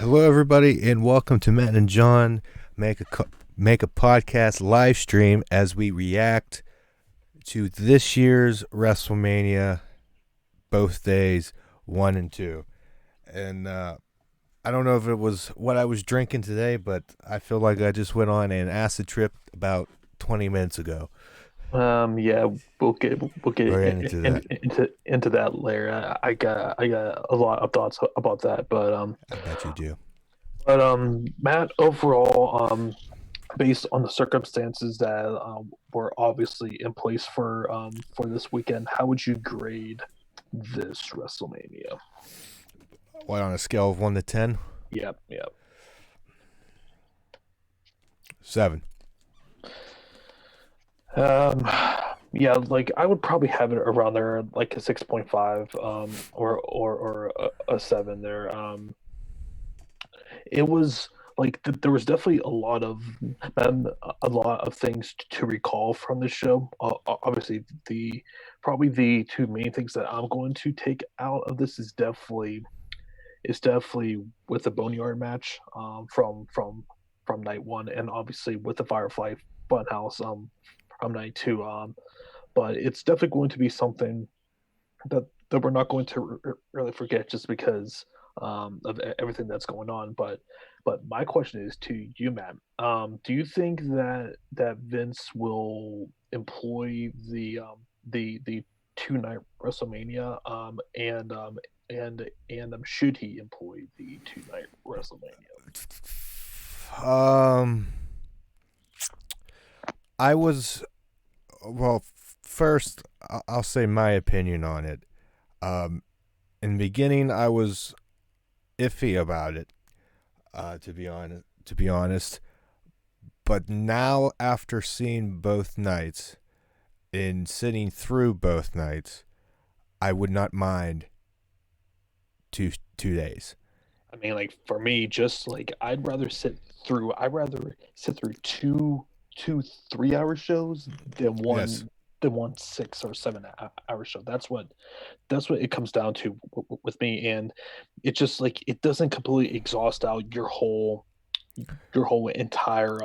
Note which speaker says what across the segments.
Speaker 1: Hello, everybody, and welcome to Matt and John make a podcast live stream as we react to this year's Wrestlemania, both days 1 and 2. And I don't know if it was what I was drinking today, but I feel like I just went on an acid trip about 20 minutes ago.
Speaker 2: Yeah, we'll get
Speaker 1: We're getting into that.
Speaker 2: into that later. I got a lot of thoughts about that,
Speaker 1: I bet you do.
Speaker 2: Matt, overall, based on the circumstances that were obviously in place for this weekend, how would you grade this WrestleMania?
Speaker 1: What, on a scale of 1 to 10?
Speaker 2: Yep, yep.
Speaker 1: 7.
Speaker 2: Um, yeah, like I would probably have it around there, like a 6.5, or a 7 there. It was like there was definitely a lot of things to recall from the show. Obviously, the probably the two main things that I'm going to take out of this is definitely with the Boneyard match, from night one, and obviously with the Firefly Funhouse, from night two. But it's definitely going to be something that we're not going to really forget, just because of everything that's going on. But my question is to you, Matt. Do you think that Vince will employ the 2 night WrestleMania, and should he employ the 2 night WrestleMania?
Speaker 1: Um, I was well. First, I'll say my opinion on it. Um, in the beginning, I was iffy about it. To be honest, but now after seeing both nights and sitting through both nights, I would not mind two days.
Speaker 2: I mean, like for me, just like I'd rather sit through two 3 hour shows than
Speaker 1: Yes,
Speaker 2: one 6 or 7 hour show. That's what it comes down to with me. And it just like it doesn't completely exhaust out your whole entire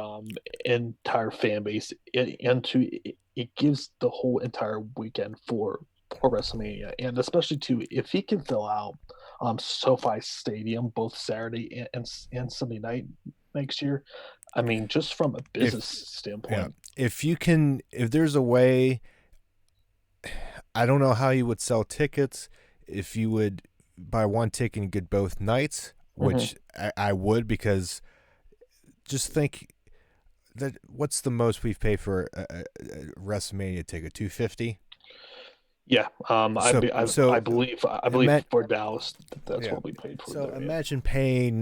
Speaker 2: fan base, it gives the whole entire weekend for WrestleMania. And especially too, if he can fill out SoFi Stadium both Saturday and Sunday night next year, I mean, just from a business
Speaker 1: if yeah,
Speaker 2: standpoint.
Speaker 1: if there's a way, I don't know how you would sell tickets. If you would buy one ticket and get both nights,
Speaker 2: Mhm.
Speaker 1: which I would, because just think that what's the most we've paid for a WrestleMania ticket? 250.
Speaker 2: Yeah,
Speaker 1: So
Speaker 2: I
Speaker 1: so
Speaker 2: believe
Speaker 1: ima-
Speaker 2: for Dallas, that's
Speaker 1: yeah.
Speaker 2: what we paid for
Speaker 1: So
Speaker 2: there. Yeah.
Speaker 1: imagine paying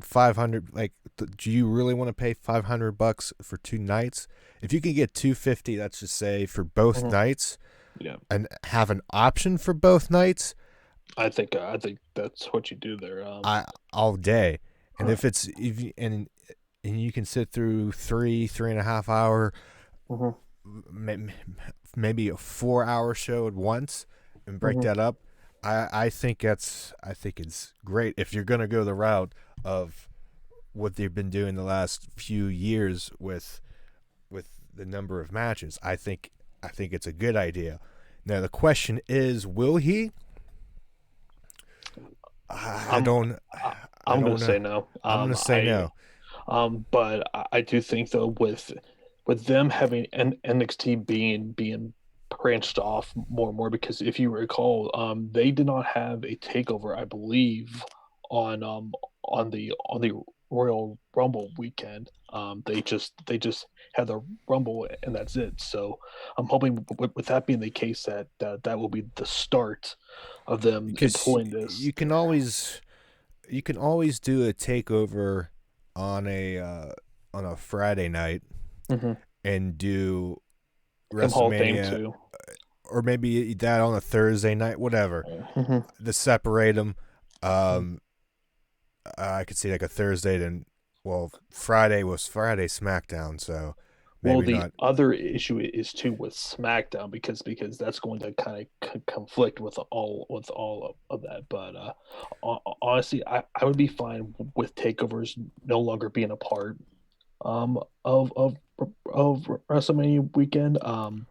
Speaker 1: 500. Like, do you really want to pay $500 for 2 nights? If you can get 250, let's just say, for both
Speaker 2: Mhm.
Speaker 1: nights,
Speaker 2: Yeah.
Speaker 1: and have an option for both nights,
Speaker 2: I think that's what you do there.
Speaker 1: I all day. And
Speaker 2: Huh.
Speaker 1: and you can sit through 3.5 hour,
Speaker 2: Mhm.
Speaker 1: maybe a 4 hour show at once, and break
Speaker 2: Mhm.
Speaker 1: that up. I think it's great if you're gonna go the route of what they've been doing the last few years with the number of matches. I think it's a good idea. Now the question is, will he? I
Speaker 2: I'm
Speaker 1: don't.
Speaker 2: I,
Speaker 1: I
Speaker 2: I'm gonna
Speaker 1: don't know.
Speaker 2: say no.
Speaker 1: I'm gonna say
Speaker 2: I
Speaker 1: no.
Speaker 2: But I do think though, with them having NXT being branched off more and more, because if you recall, they did not have a takeover, I believe, on on the Royal Rumble weekend. They just had the Rumble, and that's it. So I'm hoping with that being the case, that will be the start of them
Speaker 1: Because
Speaker 2: employing this.
Speaker 1: you can always do a takeover on a Friday night
Speaker 2: Hmm.
Speaker 1: and do
Speaker 2: And Hall of Fame
Speaker 1: WrestleMania,
Speaker 2: too.
Speaker 1: or maybe that on a Thursday night, whatever.
Speaker 2: Hmm.
Speaker 1: To separate them, um, I could see like a Thursday. Then, well, Friday was Friday SmackDown, so
Speaker 2: Well,
Speaker 1: maybe
Speaker 2: the
Speaker 1: not.
Speaker 2: other issue is too with SmackDown because that's going to kind of conflict with all of that. But honestly, I would be fine with takeovers no longer being a part um of of of WrestleMania weekend.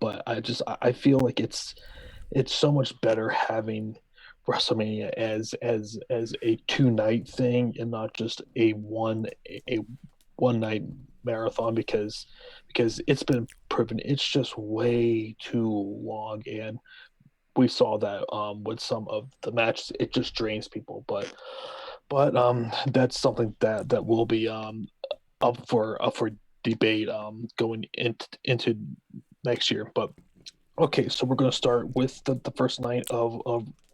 Speaker 2: But I feel like it's so much better having WrestleMania as a 2 night thing and not just a 1 night marathon because it's been proven it's just way too long, and we saw that with some of the matches it just drains people. But that's something that will be up for debate going into next year. But okay, so we're going to start with the first night of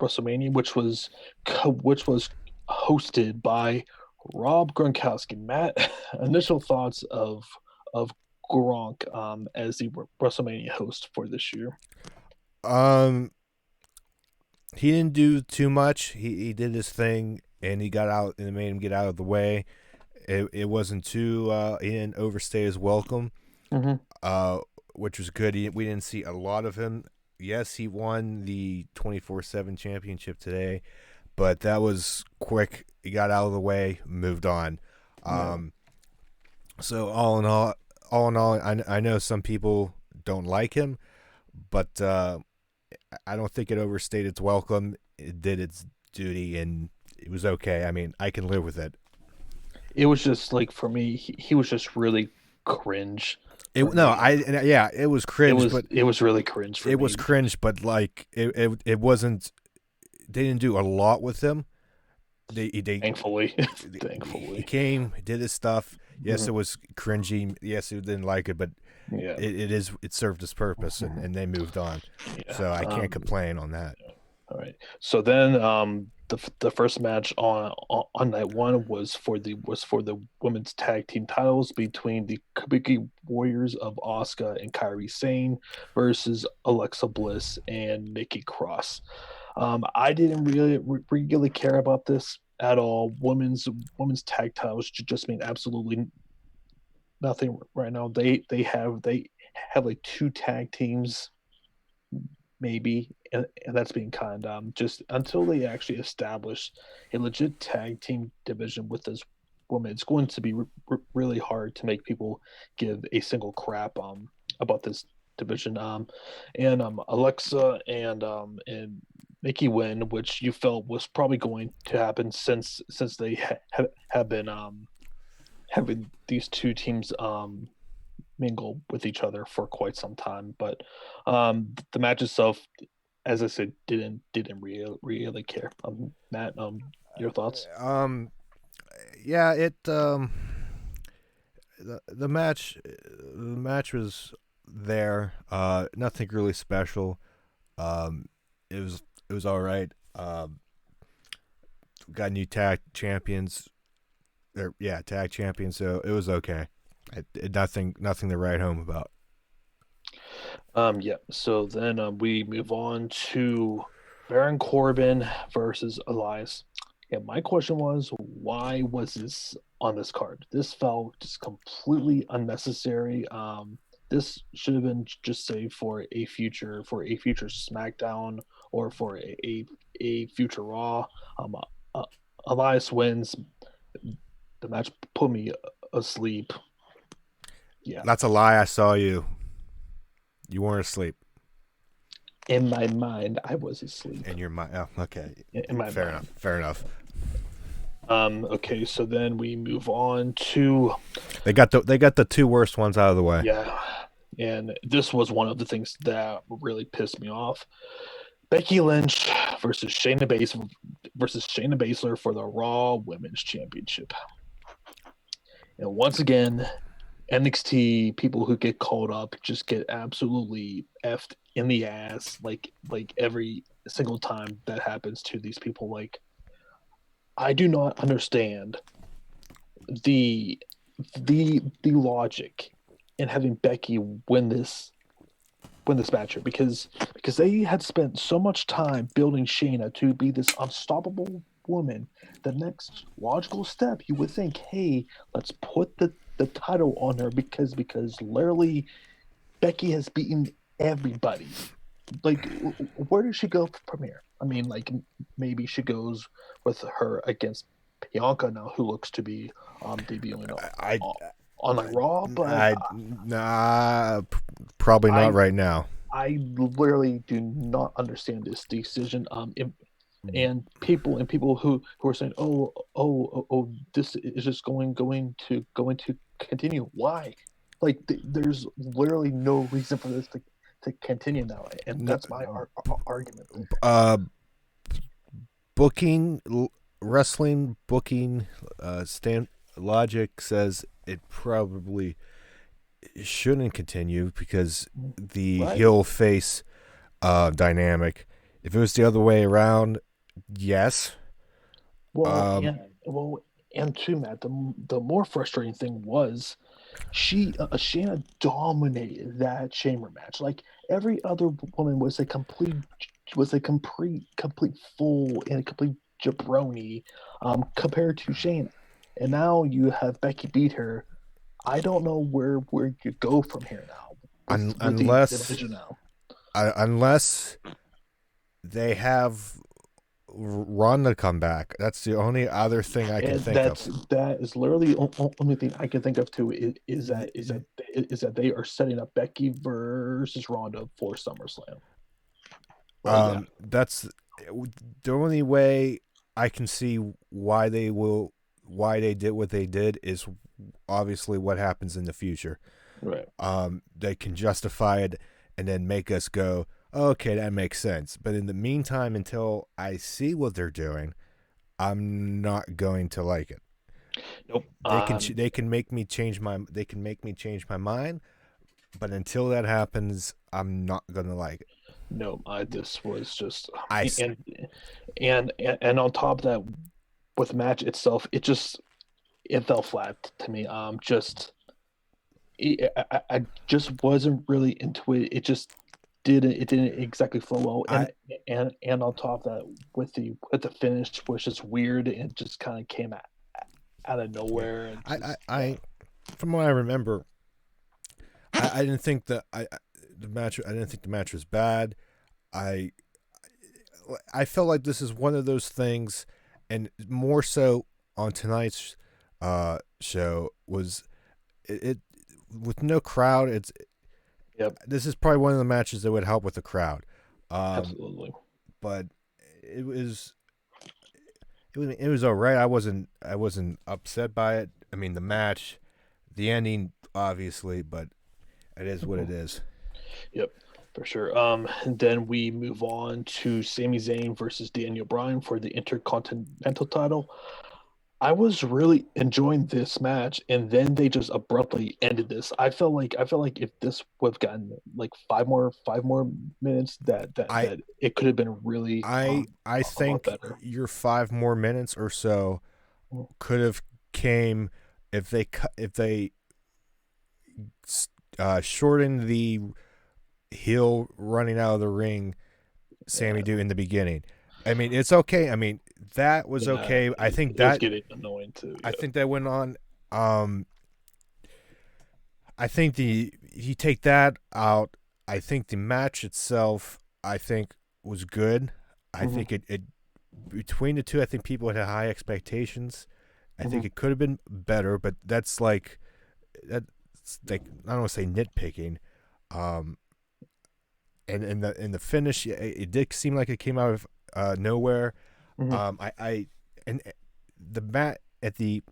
Speaker 2: WrestleMania, which was hosted by Rob Gronkowski. Matt, initial thoughts of Gronk as the WrestleMania host for this year.
Speaker 1: Um, he didn't do too much. He did his thing, and he got out, and it made him get out of the way. It wasn't too. He didn't overstay his welcome.
Speaker 2: Mm-hmm.
Speaker 1: Uh, which was good. We didn't see a lot of him. Yes, he won the 24/7 championship today, but that was quick. He got out of the way, moved on.
Speaker 2: Yeah.
Speaker 1: Um, so all in all, I know some people don't like him, but I don't think it overstayed its welcome. It did its duty, and it was okay. I mean, I can live with it.
Speaker 2: It was just like for me, he was just really cringe for
Speaker 1: It no,
Speaker 2: me.
Speaker 1: I yeah, it was
Speaker 2: It
Speaker 1: cringe,
Speaker 2: was
Speaker 1: but
Speaker 2: it was really cringe for
Speaker 1: it was
Speaker 2: me.
Speaker 1: cringe, but like it wasn't. They didn't do a lot with him. They
Speaker 2: Thankfully,
Speaker 1: he
Speaker 2: thankfully.
Speaker 1: came, did his stuff. Yes,
Speaker 2: Mhm.
Speaker 1: it was cringy. Yes, it didn't like it, but
Speaker 2: Yeah.
Speaker 1: it served its purpose, and they moved on.
Speaker 2: Yeah.
Speaker 1: So I can't complain on that.
Speaker 2: All right. So then, the first match on night one was for the women's tag team titles between the Kabuki Warriors of Asuka and Kairi Sane versus Alexa Bliss and Nikki Cross. I didn't really care about this at all. Women's tag titles just mean absolutely nothing right now. They have like two tag teams maybe, and that's being kind. Just until they actually establish a legit tag team division with this woman, it's going to be really hard to make people give a single crap about this division. And Alexa and Nikki win, which you felt was probably going to happen since they have been having these two teams mingle with each other for quite some time. But the match itself, as I said, didn't really care. Matt, your thoughts?
Speaker 1: Yeah, it the match was there. Nothing really special. Um, it was all right. Got new tag champions. Yeah, tag champions. So it was okay. Nothing to write home about.
Speaker 2: Yeah. So then we move on to Baron Corbin versus Elias. Yeah, my question was, why was this on this card? This felt just completely unnecessary. This should have been just saved for a future SmackDown or for a future Raw. Um, uh, Elias wins. The match put me asleep. Yeah,
Speaker 1: That's a lie. I saw you. You weren't asleep.
Speaker 2: in my mind, I was asleep.
Speaker 1: In your mind. Oh, okay.
Speaker 2: In my
Speaker 1: Fair enough.
Speaker 2: mind.
Speaker 1: Fair enough.
Speaker 2: Okay, so then we move on to,
Speaker 1: They got the two worst ones out of the way.
Speaker 2: yeah, and this was one of the things that really pissed me off. Becky Lynch versus Shayna Baszler for the Raw Women's Championship. And once again, NXT people who get called up just get absolutely effed in the ass like every single time that happens to these people. Like, I do not understand the the logic in having Becky win this match here because they had spent so much time building Shayna to be this unstoppable woman. The next logical step, you would think, hey, let's put the title on her because literally Becky has beaten everybody. Like, where does she go from here? I mean, like, maybe she goes with her against Bianca now, who looks to be debuting
Speaker 1: I,
Speaker 2: on like Raw, but
Speaker 1: nah, probably not
Speaker 2: I
Speaker 1: right now.
Speaker 2: I literally do not understand this decision. And people who are saying, oh, this is just going to continue. Why? Like, there's literally no reason for this to continue now, and
Speaker 1: No,
Speaker 2: that's my argument there.
Speaker 1: uh, booking wrestling booking stand logic says it probably shouldn't continue because the
Speaker 2: Right.
Speaker 1: heel face dynamic. If it was the other way around, yes.
Speaker 2: Well,
Speaker 1: Um,
Speaker 2: and too, Matt, the more frustrating thing was Shayna dominated that chamber match. Like, every other woman was a complete fool and a complete jabroni, compared to Shayna. And now you have Becky beat her. I don't know where you go from here now with the
Speaker 1: unless
Speaker 2: division now.
Speaker 1: unless they have Ronda come back, that's the only other thing I can
Speaker 2: And
Speaker 1: think of.
Speaker 2: that is literally the only thing I can think of too, is that they are setting up Becky versus Ronda for SummerSlam. Like,
Speaker 1: That's the only way I can see why they did what they did is obviously what happens in the future.
Speaker 2: right.
Speaker 1: They can justify it and then make us go, okay, that makes sense. But in the meantime, until I see what they're doing, I'm not going to like it.
Speaker 2: Nope.
Speaker 1: They can make me change my mind, but until that happens, I'm not gonna like it.
Speaker 2: No. This was just,
Speaker 1: I
Speaker 2: and on top of that, with the match itself, it fell flat to me. I just wasn't really into it. It didn't exactly flow well,
Speaker 1: I
Speaker 2: and on top of that, with the finish was just weird and just kind of came out of
Speaker 1: yeah.
Speaker 2: nowhere and
Speaker 1: I
Speaker 2: just
Speaker 1: I from what I remember, I didn't think that the match. I didn't think the match was bad. I I felt like this is one of those things, and more so on tonight's show was it with no crowd.
Speaker 2: yep,
Speaker 1: This is probably one of the matches that would help with the crowd. Um,
Speaker 2: absolutely.
Speaker 1: but it was it was all right. I wasn't upset by it. I mean the match, the ending obviously, but it is what it
Speaker 2: Mhm.
Speaker 1: is.
Speaker 2: Yep, for sure. And then we move on to Sami Zayn versus Daniel Bryan for the Intercontinental title. I was really enjoying this match, and then they just abruptly ended this. I felt like if this would have gotten like five more minutes,
Speaker 1: I
Speaker 2: that it could have been really
Speaker 1: I
Speaker 2: a lot
Speaker 1: think
Speaker 2: better.
Speaker 1: your 5 more minutes or so could have came if they shortened the heel running out of the ring Sammy
Speaker 2: Yeah,
Speaker 1: do in the beginning. I mean, it's okay. I mean, that was
Speaker 2: yeah,
Speaker 1: okay.
Speaker 2: it was getting annoying too.
Speaker 1: I
Speaker 2: Yeah.
Speaker 1: think that went on. Um, I think the you take that out. I think the match itself, I think, was good. I
Speaker 2: Hmm.
Speaker 1: think it between the two, I think people had high expectations. I
Speaker 2: Hmm.
Speaker 1: think it could have been better, but that's like I don't want to say nitpicking. Um, and in the finish, it did seem like it came out of nowhere.
Speaker 2: Hmm.
Speaker 1: I and the mat at the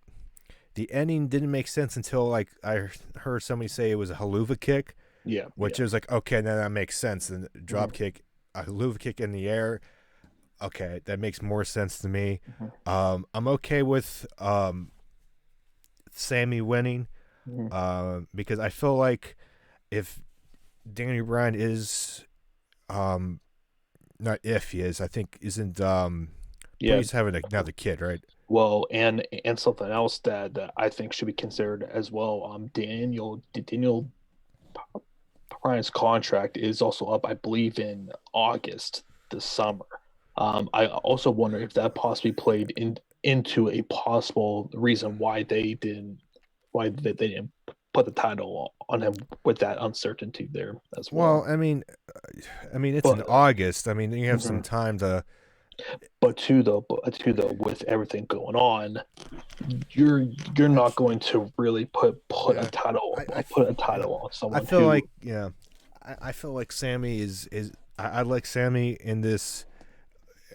Speaker 1: ending didn't make sense until like I heard somebody say it was a haluva kick,
Speaker 2: Yeah,
Speaker 1: which
Speaker 2: yeah.
Speaker 1: is like okay, now that makes sense. And drop
Speaker 2: Hmm.
Speaker 1: kick, a haluva kick in the air, okay, that makes more sense to me.
Speaker 2: Hmm.
Speaker 1: I'm okay with Sammy winning
Speaker 2: Hmm.
Speaker 1: because I feel like if Danny Bryan is um not if he is, I think isn't but
Speaker 2: Yeah.
Speaker 1: he's having another kid, right?
Speaker 2: Well, and something else that I think should be considered as well. Daniel Bryan's contract is also up, I believe, in August this summer. I also wonder if that possibly played into a possible reason they didn't put the title on him with that uncertainty there as
Speaker 1: Well,
Speaker 2: well.
Speaker 1: I mean, it's in
Speaker 2: But
Speaker 1: August. I mean, you have some
Speaker 2: mhm.
Speaker 1: time to.
Speaker 2: but with everything going on, you're you're
Speaker 1: I,
Speaker 2: not going to really
Speaker 1: yeah, I
Speaker 2: put a
Speaker 1: yeah,
Speaker 2: title on
Speaker 1: I
Speaker 2: someone
Speaker 1: feel
Speaker 2: who.
Speaker 1: like yeah, I feel like Sammy is I like Sammy in this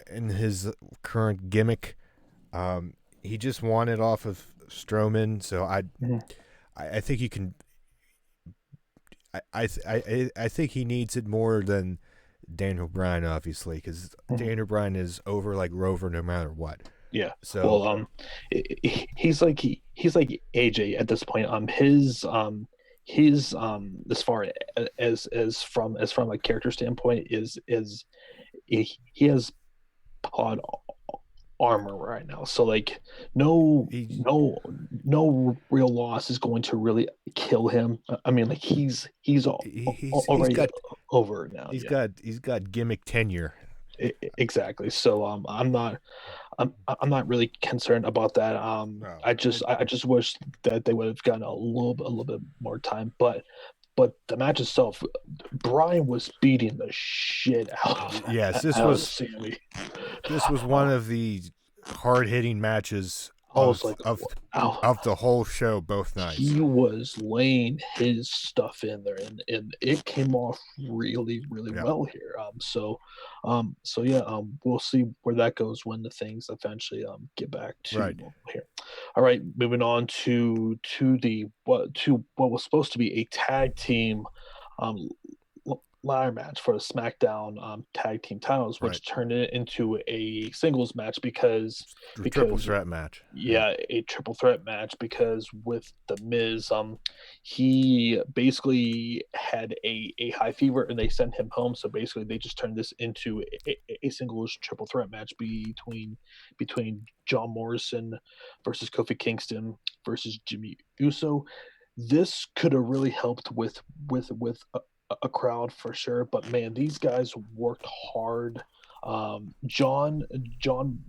Speaker 1: in his current gimmick. He just won it off of Strowman, so
Speaker 2: Mhm,
Speaker 1: I think you can. I think he needs it more than Daniel Bryan, obviously, because
Speaker 2: mhm.
Speaker 1: Daniel Bryan is over like Rover no matter what.
Speaker 2: Yeah.
Speaker 1: So
Speaker 2: Well, he's like AJ at this point. His as far as from a character standpoint is he has pod armor right now. So like no
Speaker 1: he
Speaker 2: no no real loss is going to really kill him. I mean like he's
Speaker 1: he's
Speaker 2: already
Speaker 1: got
Speaker 2: over it now. Yeah.
Speaker 1: he's got gimmick tenure.
Speaker 2: Exactly. So I'm not really concerned about that.
Speaker 1: Oh,
Speaker 2: I just wish that they would have gotten a little bit more time. But the match itself, Brian was beating the shit
Speaker 1: yes,
Speaker 2: out of Sammy.
Speaker 1: this was one
Speaker 2: Uh,
Speaker 1: of the hard hitting matches
Speaker 2: I was like, wow.
Speaker 1: of the whole show both nights.
Speaker 2: He was laying his stuff in there, and it came off really
Speaker 1: Yeah,
Speaker 2: well here. So yeah, we'll see where that goes when the things eventually get back to
Speaker 1: right,
Speaker 2: normal here. All right, moving on to what was supposed to be a tag team um ladder match for the SmackDown tag team titles,
Speaker 1: right.
Speaker 2: which turned it into a singles match
Speaker 1: Triple
Speaker 2: because
Speaker 1: threat match. Yeah,
Speaker 2: yeah, a triple threat match because with the Miz, he basically had a high fever and they sent him home. So basically, they just turned this into a singles triple threat match between John Morrison versus Kofi Kingston versus Jimmy Uso. This could have really helped with a crowd for sure, but man, these guys worked hard. John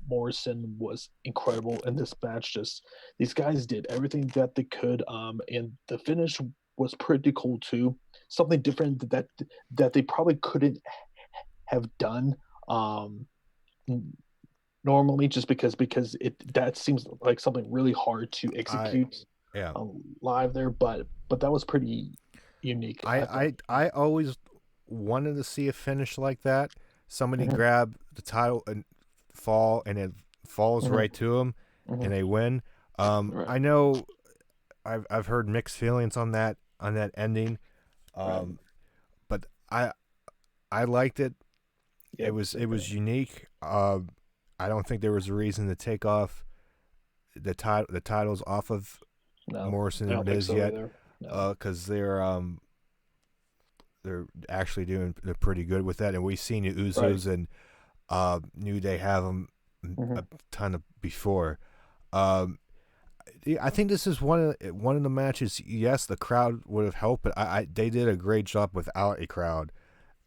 Speaker 2: Morrison was incredible in this match. Just these guys did everything that they could, and the finish was pretty cool too. Something different that they probably couldn't have done um, normally, just because it that seems like something really hard to
Speaker 1: I
Speaker 2: execute
Speaker 1: yeah.
Speaker 2: live there. But that was pretty unique, I thought.
Speaker 1: I always wanted to see a finish like that. Somebody
Speaker 2: Hmm.
Speaker 1: grab the title and fall, and it falls
Speaker 2: Hmm.
Speaker 1: right to them,
Speaker 2: Hmm.
Speaker 1: and they win.
Speaker 2: Right.
Speaker 1: I know I've heard mixed feelings on that ending,
Speaker 2: Right.
Speaker 1: um, but I liked it.
Speaker 2: Yep.
Speaker 1: It
Speaker 2: Same
Speaker 1: was
Speaker 2: here.
Speaker 1: unique. I don't think there was a reason to take off the titles off of
Speaker 2: No,
Speaker 1: Morrison
Speaker 2: I
Speaker 1: and
Speaker 2: don't think
Speaker 1: Miz
Speaker 2: so
Speaker 1: yet,
Speaker 2: either. No.
Speaker 1: because they're actually doing they're pretty good with that, and we've seen the
Speaker 2: Right.
Speaker 1: Usos and New Day have them
Speaker 2: Hmm.
Speaker 1: a ton of before. Um, I think this is one of the matches. Yes, the crowd would have helped, but they did a great job without a crowd.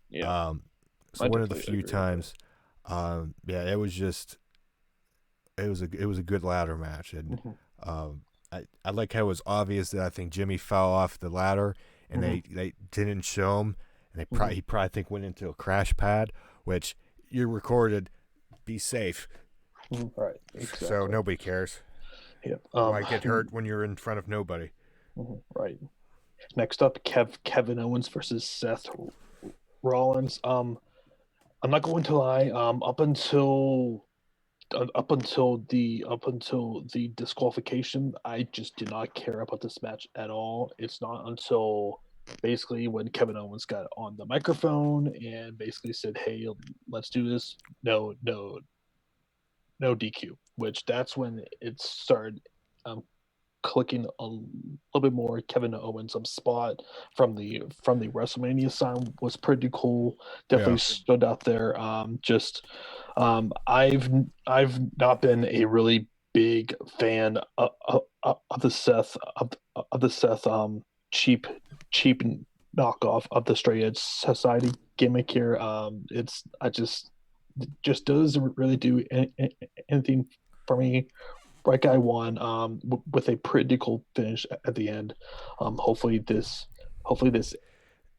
Speaker 2: Yeah,
Speaker 1: Um, so
Speaker 2: I
Speaker 1: one of the
Speaker 2: definitely
Speaker 1: few
Speaker 2: agree with that.
Speaker 1: times, yeah, it was just it was a good ladder match, and
Speaker 2: Hmm.
Speaker 1: I like how it was obvious that I think Jimmy fell off the ladder, and
Speaker 2: Hmm.
Speaker 1: they didn't show him, and
Speaker 2: Hmm.
Speaker 1: he probably think went into a crash pad, which you recorded. Be safe,
Speaker 2: Right.
Speaker 1: so
Speaker 2: Exactly.
Speaker 1: nobody cares.
Speaker 2: Yep.
Speaker 1: Why get hurt when you're in front of nobody?
Speaker 2: Right. Next up, Kevin Owens versus Seth Rollins. I'm not going to lie. Up until the disqualification, I just did not care about this match at all. It's not until basically when Kevin Owens got on the microphone and basically said, "Hey, let's do this." No DQ. Which that's when it started um, clicking a little bit more. Kevin Owens spot from the WrestleMania sign was pretty cool. Definitely
Speaker 1: Yeah,
Speaker 2: stood out there. Just I've not been a really big fan of the Seth cheap cheap knockoff of the Straight Edge Society gimmick here. It's I just doesn't really do anything for me Bright Guy won with a pretty cool finish at the end. Hopefully this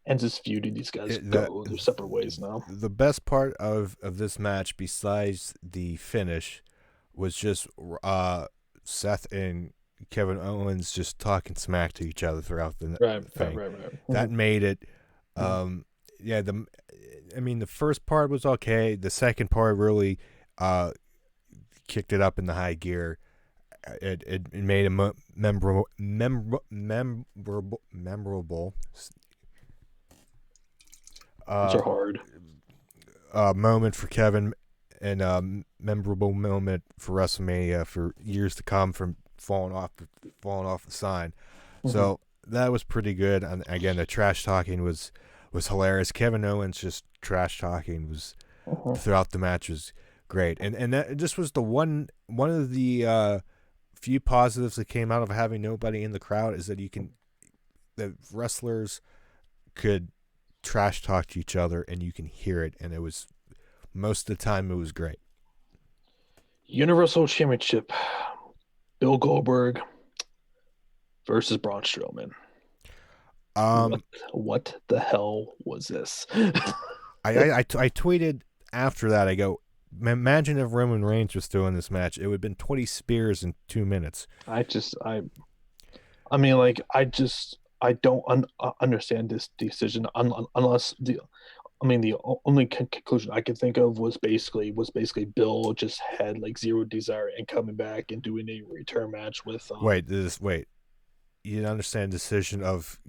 Speaker 2: ends this feud and these guys
Speaker 1: It,
Speaker 2: go their separate ways now.
Speaker 1: the best part of this match, besides the finish, was just Seth and Kevin Owens just talking smack to each other throughout the thing.
Speaker 2: Right.
Speaker 1: That made it. Yeah, the first part was okay. The second part really kicked it up in the high gear. It made a memorable.
Speaker 2: Those are hard.
Speaker 1: Moment for Kevin, and a memorable moment for WrestleMania for years to come from falling off the sign. So that was pretty good. And again, the trash talking was hilarious. Kevin Owens just trash talking was throughout the match was great. And that just was the one of the few positives that came out of having nobody in the crowd is that the wrestlers could trash talk to each other and you can hear it, and it was most of the time it was great.
Speaker 2: Universal Championship, Bill Goldberg versus Braun Strowman. What the hell was this?
Speaker 1: I tweeted after that, I go, imagine if Roman Reigns was still in this match. It would have been 20 spears in 2 minutes.
Speaker 2: I don't understand this decision unless the only conclusion I could think of was basically Bill just had like zero desire in coming back and doing a return match with.
Speaker 1: Wait, you didn't understand the decision of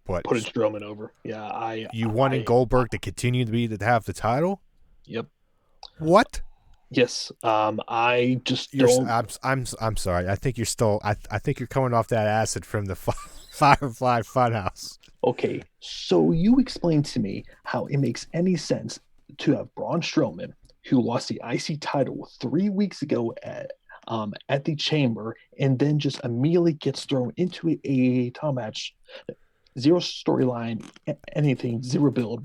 Speaker 1: what?
Speaker 2: Putting Strowman over. Yeah,
Speaker 1: you wanted Goldberg to continue to have the title.
Speaker 2: Yep.
Speaker 1: What?
Speaker 2: Yes. I just don't.
Speaker 1: I'm sorry. I think you're still. I think you're coming off that acid from the Firefly Funhouse.
Speaker 2: Okay, so you explain to me how it makes any sense to have Braun Strowman, who lost the IC title 3 weeks ago at the Chamber, and then just immediately gets thrown into a title match. Zero storyline, anything, zero build.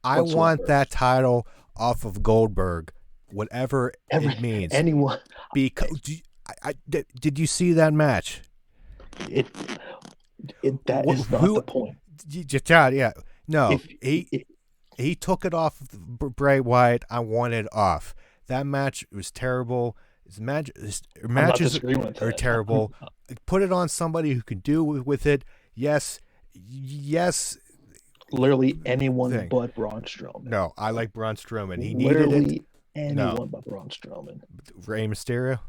Speaker 1: I want that title off of Goldberg, whatever it means.
Speaker 2: Anyone?
Speaker 1: Because did you see that match?
Speaker 2: That is not the point.
Speaker 1: Yeah. No, he took it off of Bray Wyatt. I want it off. That match was terrible. His matches are terrible. Put it on somebody who can do with it. Yes.
Speaker 2: Literally anyone but Braun Strowman.
Speaker 1: No, I like Braun Strowman. He
Speaker 2: literally
Speaker 1: needed it.
Speaker 2: Anyone but Braun Strowman.
Speaker 1: Rey Mysterio?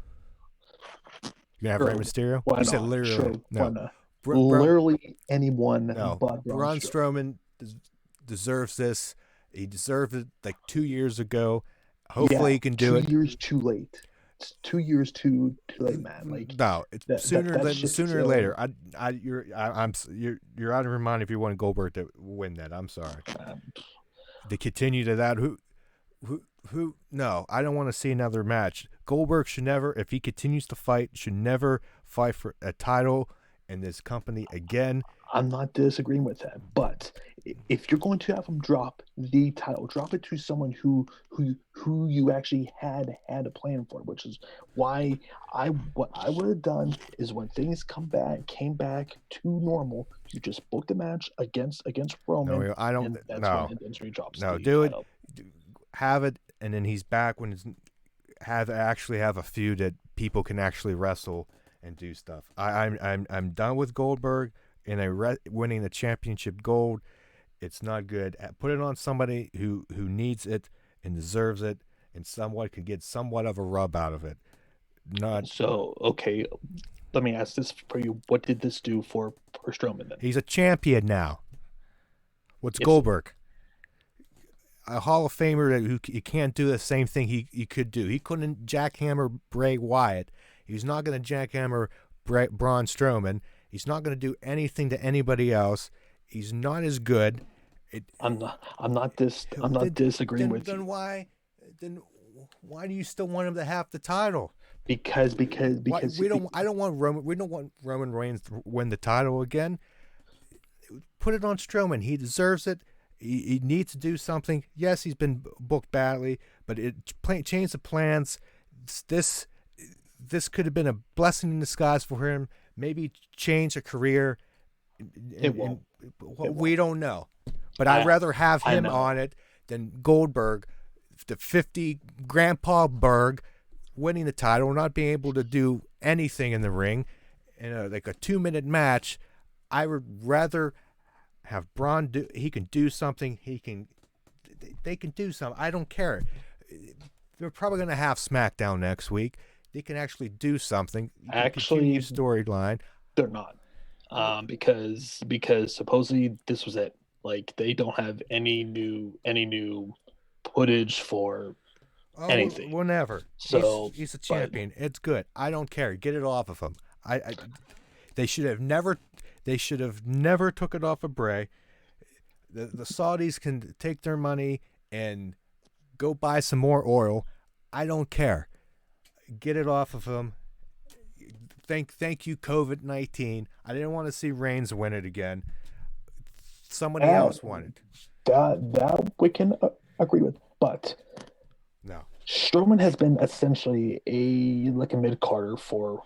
Speaker 1: You gonna have Rey Mysterio?
Speaker 2: Why
Speaker 1: you
Speaker 2: not?
Speaker 1: said literally.
Speaker 2: Sure,
Speaker 1: no.
Speaker 2: Why not? Literally anyone but
Speaker 1: Braun Strowman deserves this. He deserved it like 2 years ago. Hopefully he can do it.
Speaker 2: 2 years too late. It's 2 years too late, man. Like
Speaker 1: no, it's sooner or later. You're out of your mind if you want Goldberg to win that. I'm sorry. To continue to that, who? No, I don't want to see another match. Goldberg should never, if he continues to fight, should never fight for a title in this company again.
Speaker 2: I'm not disagreeing with that, but if you're going to have him drop the title, drop it to someone who you actually had a plan for, which is why what I would have done is when things came back to normal, you just book the match against Roman.
Speaker 1: No, I don't.
Speaker 2: And
Speaker 1: no,
Speaker 2: when he drops
Speaker 1: no,
Speaker 2: the
Speaker 1: do
Speaker 2: title.
Speaker 1: it. Have it, and then he's back when it's have a feud that people can actually wrestle and do stuff. I'm done with Goldberg and winning the championship gold. It's not good. Put it on somebody who needs it and deserves it, and somewhat could get somewhat of a rub out of it. Not
Speaker 2: so. Okay, let me ask this for you: what did this do for Strowman then?
Speaker 1: He's a champion now. What's Goldberg? A Hall of Famer who can't do the same thing he could do. He couldn't jackhammer Bray Wyatt. He's not going to jackhammer Braun Strowman. He's not going to do anything to anybody else. He's not as good.
Speaker 2: I'm not disagreeing with you.
Speaker 1: Then why do you still want him to have the title?
Speaker 2: Because we
Speaker 1: don't want Roman Reigns to win the title again. Put it on Strowman. He deserves it. He needs to do something. Yes, he's been booked badly, but change the plans. this could have been a blessing in disguise for him. Maybe change a career.
Speaker 2: It won't. It
Speaker 1: We
Speaker 2: won't.
Speaker 1: don't know. But I'd
Speaker 2: I
Speaker 1: rather have
Speaker 2: I
Speaker 1: him
Speaker 2: know.
Speaker 1: on it than Goldberg, the 50 Grandpa Berg, winning the title, not being able to do anything in the ring, in like a 2-minute match. I would rather have Braun do. He can do something. They can do something. I don't care. They're probably going to have SmackDown next week. They can actually do something. You can continue
Speaker 2: Actually,
Speaker 1: storyline.
Speaker 2: they're not. Because supposedly this was it. Like they don't have any new footage for
Speaker 1: Oh,
Speaker 2: anything.
Speaker 1: whenever
Speaker 2: So,
Speaker 1: he's a
Speaker 2: but
Speaker 1: champion. It's good. I don't care. Get it off of him. I they should have never. They should have never took it off of Bray. The Saudis can take their money and go buy some more oil. I don't care. Get it off of him. Thank you, COVID-19. I didn't want to see Reigns win it again. Somebody
Speaker 2: that
Speaker 1: else won it.
Speaker 2: that we can agree with. But
Speaker 1: No,
Speaker 2: Strowman has been essentially a mid Carter for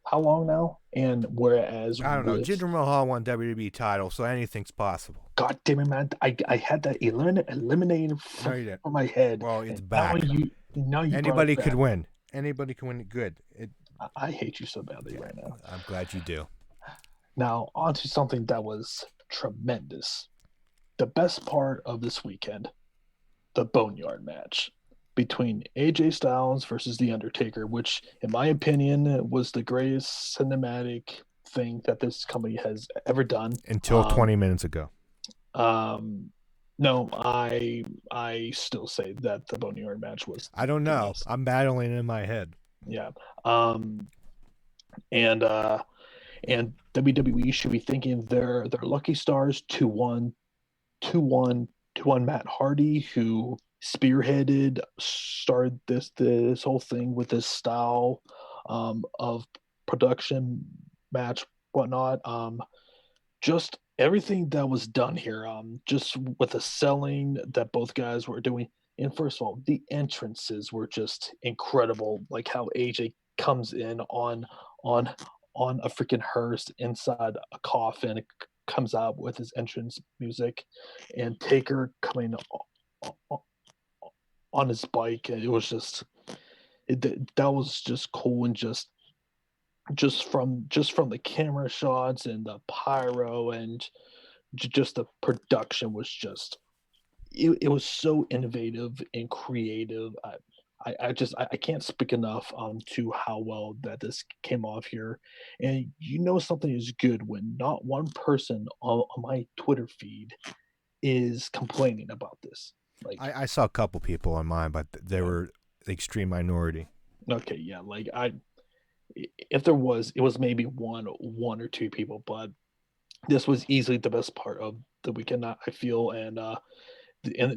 Speaker 2: how long now? And whereas
Speaker 1: I don't know.
Speaker 2: with
Speaker 1: Jinder Mahal won WWE title, so anything's possible.
Speaker 2: God damn it, man, I had that eliminated
Speaker 1: No, you didn't.
Speaker 2: from my head,
Speaker 1: Well, it's
Speaker 2: and now
Speaker 1: back.
Speaker 2: you brought
Speaker 1: Anybody
Speaker 2: it
Speaker 1: could
Speaker 2: back.
Speaker 1: win. Anybody can win. Good.
Speaker 2: I hate you so badly right now.
Speaker 1: I'm glad you do.
Speaker 2: Now on to something that was tremendous. The best part of this weekend, the Boneyard match between AJ Styles versus The Undertaker, which, in my opinion, was the greatest cinematic thing that this company has ever done.
Speaker 1: Until 20 minutes ago.
Speaker 2: Um, no, I still say that the Boneyard match was
Speaker 1: I don't
Speaker 2: the
Speaker 1: know.
Speaker 2: best.
Speaker 1: I'm battling in my head.
Speaker 2: Yeah. Um, and WWE should be thanking their lucky stars to one Matt Hardy, who started this whole thing with this style of production match, whatnot. Just everything that was done here, just with the selling that both guys were doing. And first of all, the entrances were just incredible. Like how AJ comes in on on a freaking hearse inside a coffin, comes out with his entrance music, and Taker coming on his bike. It was just that was just cool, and just from the camera shots and the pyro and just the production was just it was so innovative and creative. I can't speak enough to how well that this came off here, and something is good when not one person on my Twitter feed is complaining about this. Like,
Speaker 1: I saw a couple people on mine, but they
Speaker 2: yeah,
Speaker 1: were the extreme minority.
Speaker 2: okay, yeah, like if there was, it was maybe one or two people, but this was easily the best part of the weekend, I feel. And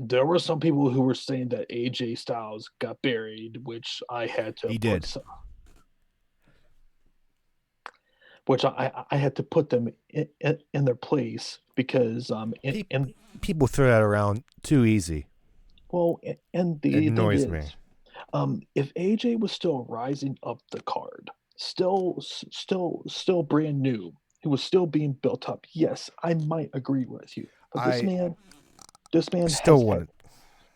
Speaker 2: there were some people who were saying that AJ Styles got buried, which I had to
Speaker 1: He did.
Speaker 2: I had to put them in their place because
Speaker 1: People throw that around too easy.
Speaker 2: well, and
Speaker 1: It
Speaker 2: the thing
Speaker 1: annoys me.
Speaker 2: is, if AJ was still rising up the card, still brand new, he was still being built up, yes, I might agree with you. But this
Speaker 1: I
Speaker 2: man this man has
Speaker 1: still
Speaker 2: had
Speaker 1: wouldn't.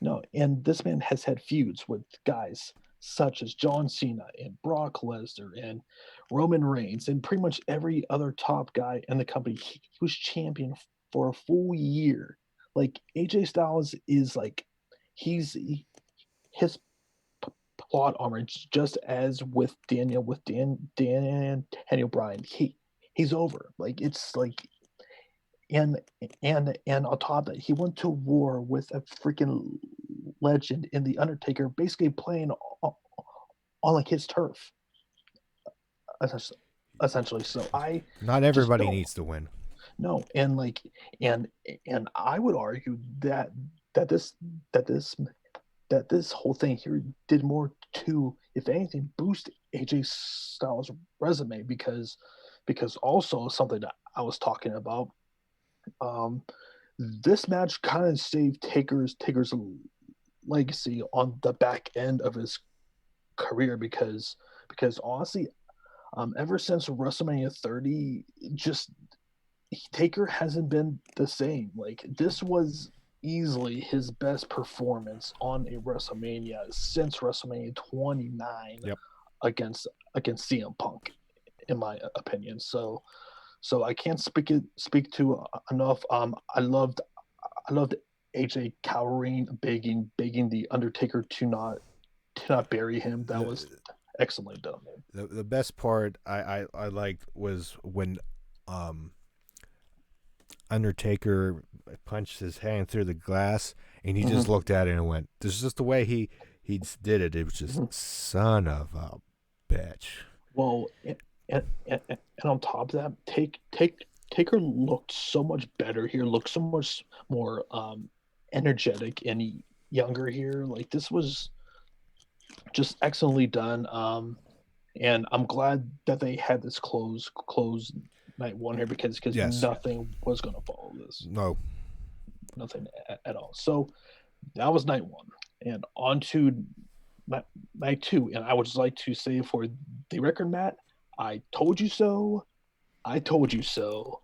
Speaker 2: no, and this man has had feuds with guys such as John Cena and Brock Lesnar and Roman Reigns and pretty much every other top guy in the company. He was champion for a full year. Like AJ Styles is like his plot armor, just as Daniel Bryan. He's over. Like it's like and and on top of that, he went to war with a freaking legend in the Undertaker, basically playing on like his turf, essentially. So I
Speaker 1: Not
Speaker 2: just
Speaker 1: everybody
Speaker 2: don't
Speaker 1: needs to win.
Speaker 2: know. And and I would argue that this that this that this whole thing here did more to, if anything, boost AJ Styles' resume, because also something that I was talking about. Um, this match kind of saved Taker's legacy on the back end of his career, because because honestly, ever since WrestleMania 30, just Taker hasn't been the same. Like this was easily his best performance on a WrestleMania since WrestleMania 29
Speaker 1: Yep.
Speaker 2: against CM Punk, in my opinion. So I can't speak to enough. I loved AJ cowering, begging the Undertaker to not bury him. That was
Speaker 1: The
Speaker 2: excellently done.
Speaker 1: the best part I liked was when um Undertaker punched his hand through the glass, and he just
Speaker 2: Mm-hmm.
Speaker 1: looked at it and went, "This is just the way he did it." It was just
Speaker 2: Mm-hmm.
Speaker 1: son of a bitch.
Speaker 2: Well, and on top of that, Taker looked so much better here. Looked so much more energetic and younger here. Like this was just excellently done. And I'm glad that they had this close night one here because
Speaker 1: Yes.
Speaker 2: nothing was going to follow this,
Speaker 1: No.
Speaker 2: nothing at all. So that was night one, and on to night two. And I would just like to say for the record, Matt, I told you so. I told you so.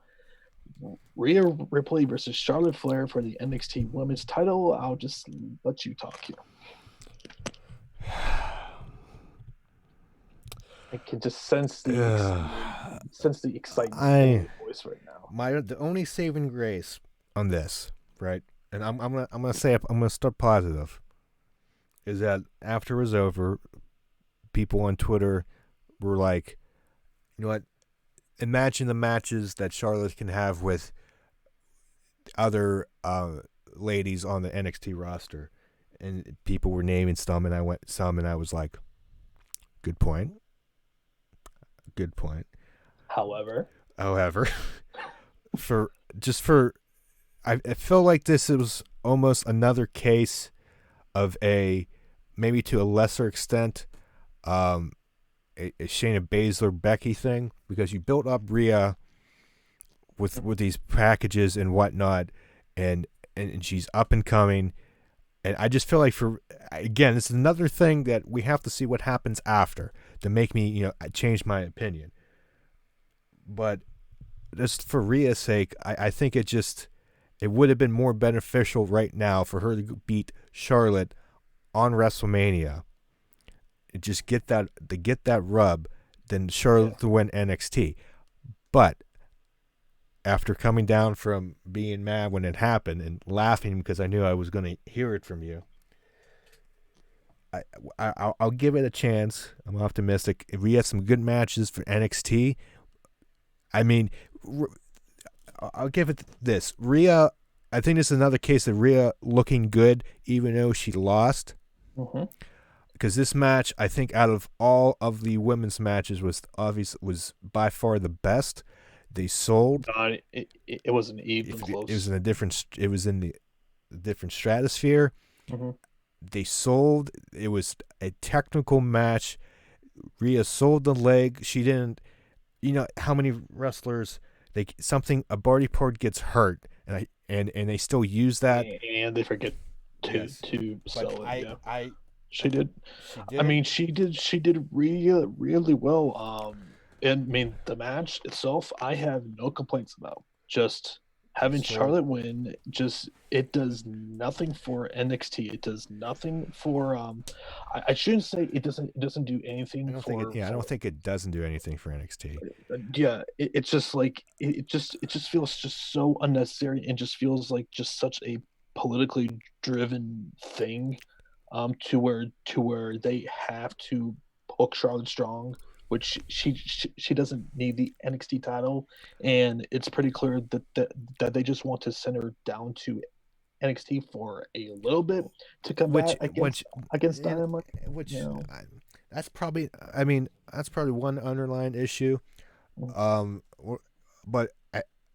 Speaker 2: Rhea Ripley versus Charlotte Flair for the NXT Women's Title. I'll just let you talk here. I can just sense the excitement in
Speaker 1: I
Speaker 2: your voice right now.
Speaker 1: the only saving grace on this, right? And I'm gonna say, I'm gonna start positive, is that after it was over, people on Twitter were like, you know what? Imagine the matches that Charlotte can have with other ladies on the NXT roster, and people were naming some, and I was like, good point, good point.
Speaker 2: However,
Speaker 1: However, for just for I feel like this was almost another case of a, maybe to a lesser extent, um, a Shayna Baszler Becky thing, because you built up Rhea with these packages and whatnot, and and she's up and coming, and I just feel like, for again, it's another thing that we have to see what happens after to make me, change my opinion. But just for Rhea's sake, I think it would have been more beneficial right now for her to beat Charlotte on WrestleMania, just get that rub, than
Speaker 2: yeah,
Speaker 1: Charlotte to win NXT. But after coming down from being mad when it happened and laughing because I knew I was going to hear it from you, I'll give it a chance. I'm optimistic. If we had some good matches for NXT, I mean, I'll give it this. Rhea, I think this is another case of Rhea looking good even though she lost.
Speaker 2: mm-hmm.
Speaker 1: Because this match, I think, out of all of the women's matches, was by far the best. They sold.
Speaker 2: It wasn't even
Speaker 1: If it was
Speaker 2: close.
Speaker 1: in a different, it was in the different stratosphere.
Speaker 2: Mm-hmm.
Speaker 1: They sold. It was a technical match. Rhea sold the leg. She didn't. You know how many wrestlers, a body part gets hurt, and they still use that.
Speaker 2: And they forget to
Speaker 1: Yes,
Speaker 2: to
Speaker 1: but
Speaker 2: sell it. Yeah,
Speaker 1: I
Speaker 2: she did.
Speaker 1: she
Speaker 2: I
Speaker 1: did it.
Speaker 2: mean, she did really well. And I mean, the match itself, I have no complaints about. Just
Speaker 1: They
Speaker 2: having
Speaker 1: sold.
Speaker 2: Charlotte win, just it does nothing for NXT. It does nothing for I shouldn't say it doesn't do
Speaker 1: I
Speaker 2: anything
Speaker 1: don't think it.
Speaker 2: for
Speaker 1: Yeah, I don't
Speaker 2: for
Speaker 1: think it doesn't do anything for NXT.
Speaker 2: yeah. It's just like it just feels just so unnecessary and just feels like just such a politically driven thing to where they have to hook Charlotte Strong, which she doesn't need the NXT title, and it's pretty clear that they just want to send her down to NXT for a little bit to combat against
Speaker 1: and
Speaker 2: Dynamite. You
Speaker 1: which
Speaker 2: know,
Speaker 1: that's probably. I mean, that's probably one underlying issue. Um, but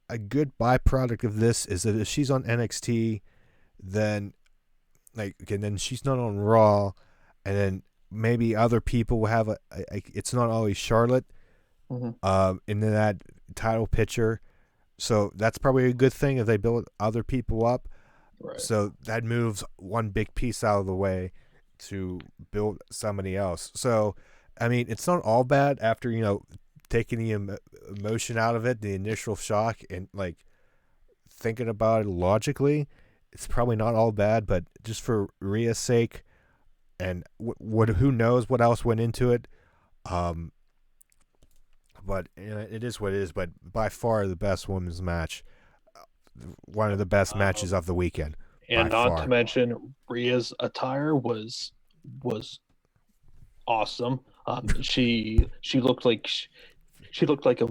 Speaker 1: a good byproduct of this is that if she's on NXT, then and then she's not on Raw, and then maybe other people will have it's not always Charlotte,
Speaker 2: mm-hmm.
Speaker 1: in that title picture. So that's probably a good thing if they build other people up.
Speaker 2: Right.
Speaker 1: So that moves one big piece out of the way to build somebody else. So I mean, it's not all bad after taking the emotion out of it, the initial shock, and like thinking about it logically. It's probably not all bad, but just for Rhea's sake, and what who knows what else went into it. Um, but it is what it is. But by far the best women's match, one of the best matches of the weekend, by
Speaker 2: And not to
Speaker 1: far.
Speaker 2: mention, Rhea's attire was awesome. She looked like she looked like a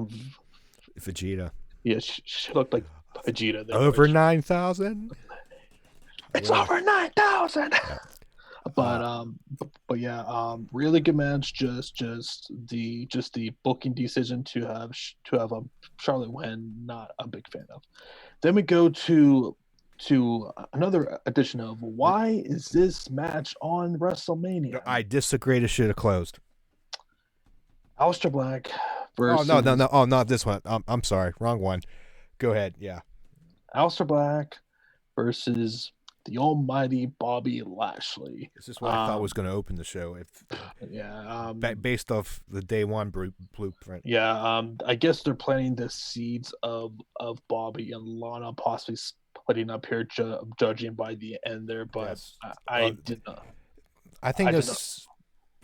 Speaker 1: Vegeta.
Speaker 2: yeah she looked like Vegeta there.
Speaker 1: Over 9,000.
Speaker 2: It's over 9,000.
Speaker 1: Yeah.
Speaker 2: But yeah, really good match. Just the booking decision to have a Charlotte win, not a big fan of. Then we go to another edition of why is this match on WrestleMania?
Speaker 1: I disagree. It should have closed.
Speaker 2: Aleister Black
Speaker 1: Oh
Speaker 2: versus
Speaker 1: no! Oh, not this one. I'm sorry, wrong one. Go ahead. Yeah.
Speaker 2: Aleister Black versus the almighty Bobby Lashley.
Speaker 1: This is what I thought was going to open the show. Based off the day one blueprint.
Speaker 2: Yeah, I guess they're planting the seeds of Bobby and Lana possibly splitting up here, judging by the end there. But yes. I did not.
Speaker 1: I think this.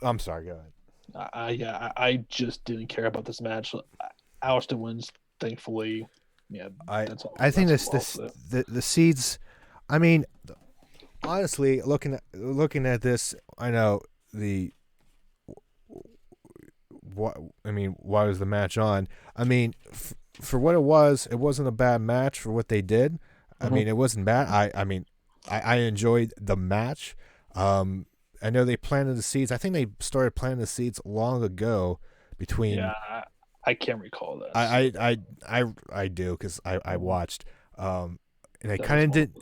Speaker 1: I'm sorry. Go ahead.
Speaker 2: I just didn't care about this match. Aleister wins, thankfully. Yeah, that's all.
Speaker 1: I think the seeds. I mean, honestly, looking at this, I know what I mean. Why was the match on? I mean, for what it wasn't a bad match for what they did. I mean, it wasn't bad. I enjoyed the match. I know they planted the seeds. I think they started planting the seeds long ago. Between
Speaker 2: I can't recall that.
Speaker 1: I do because I watched. And I kind of did,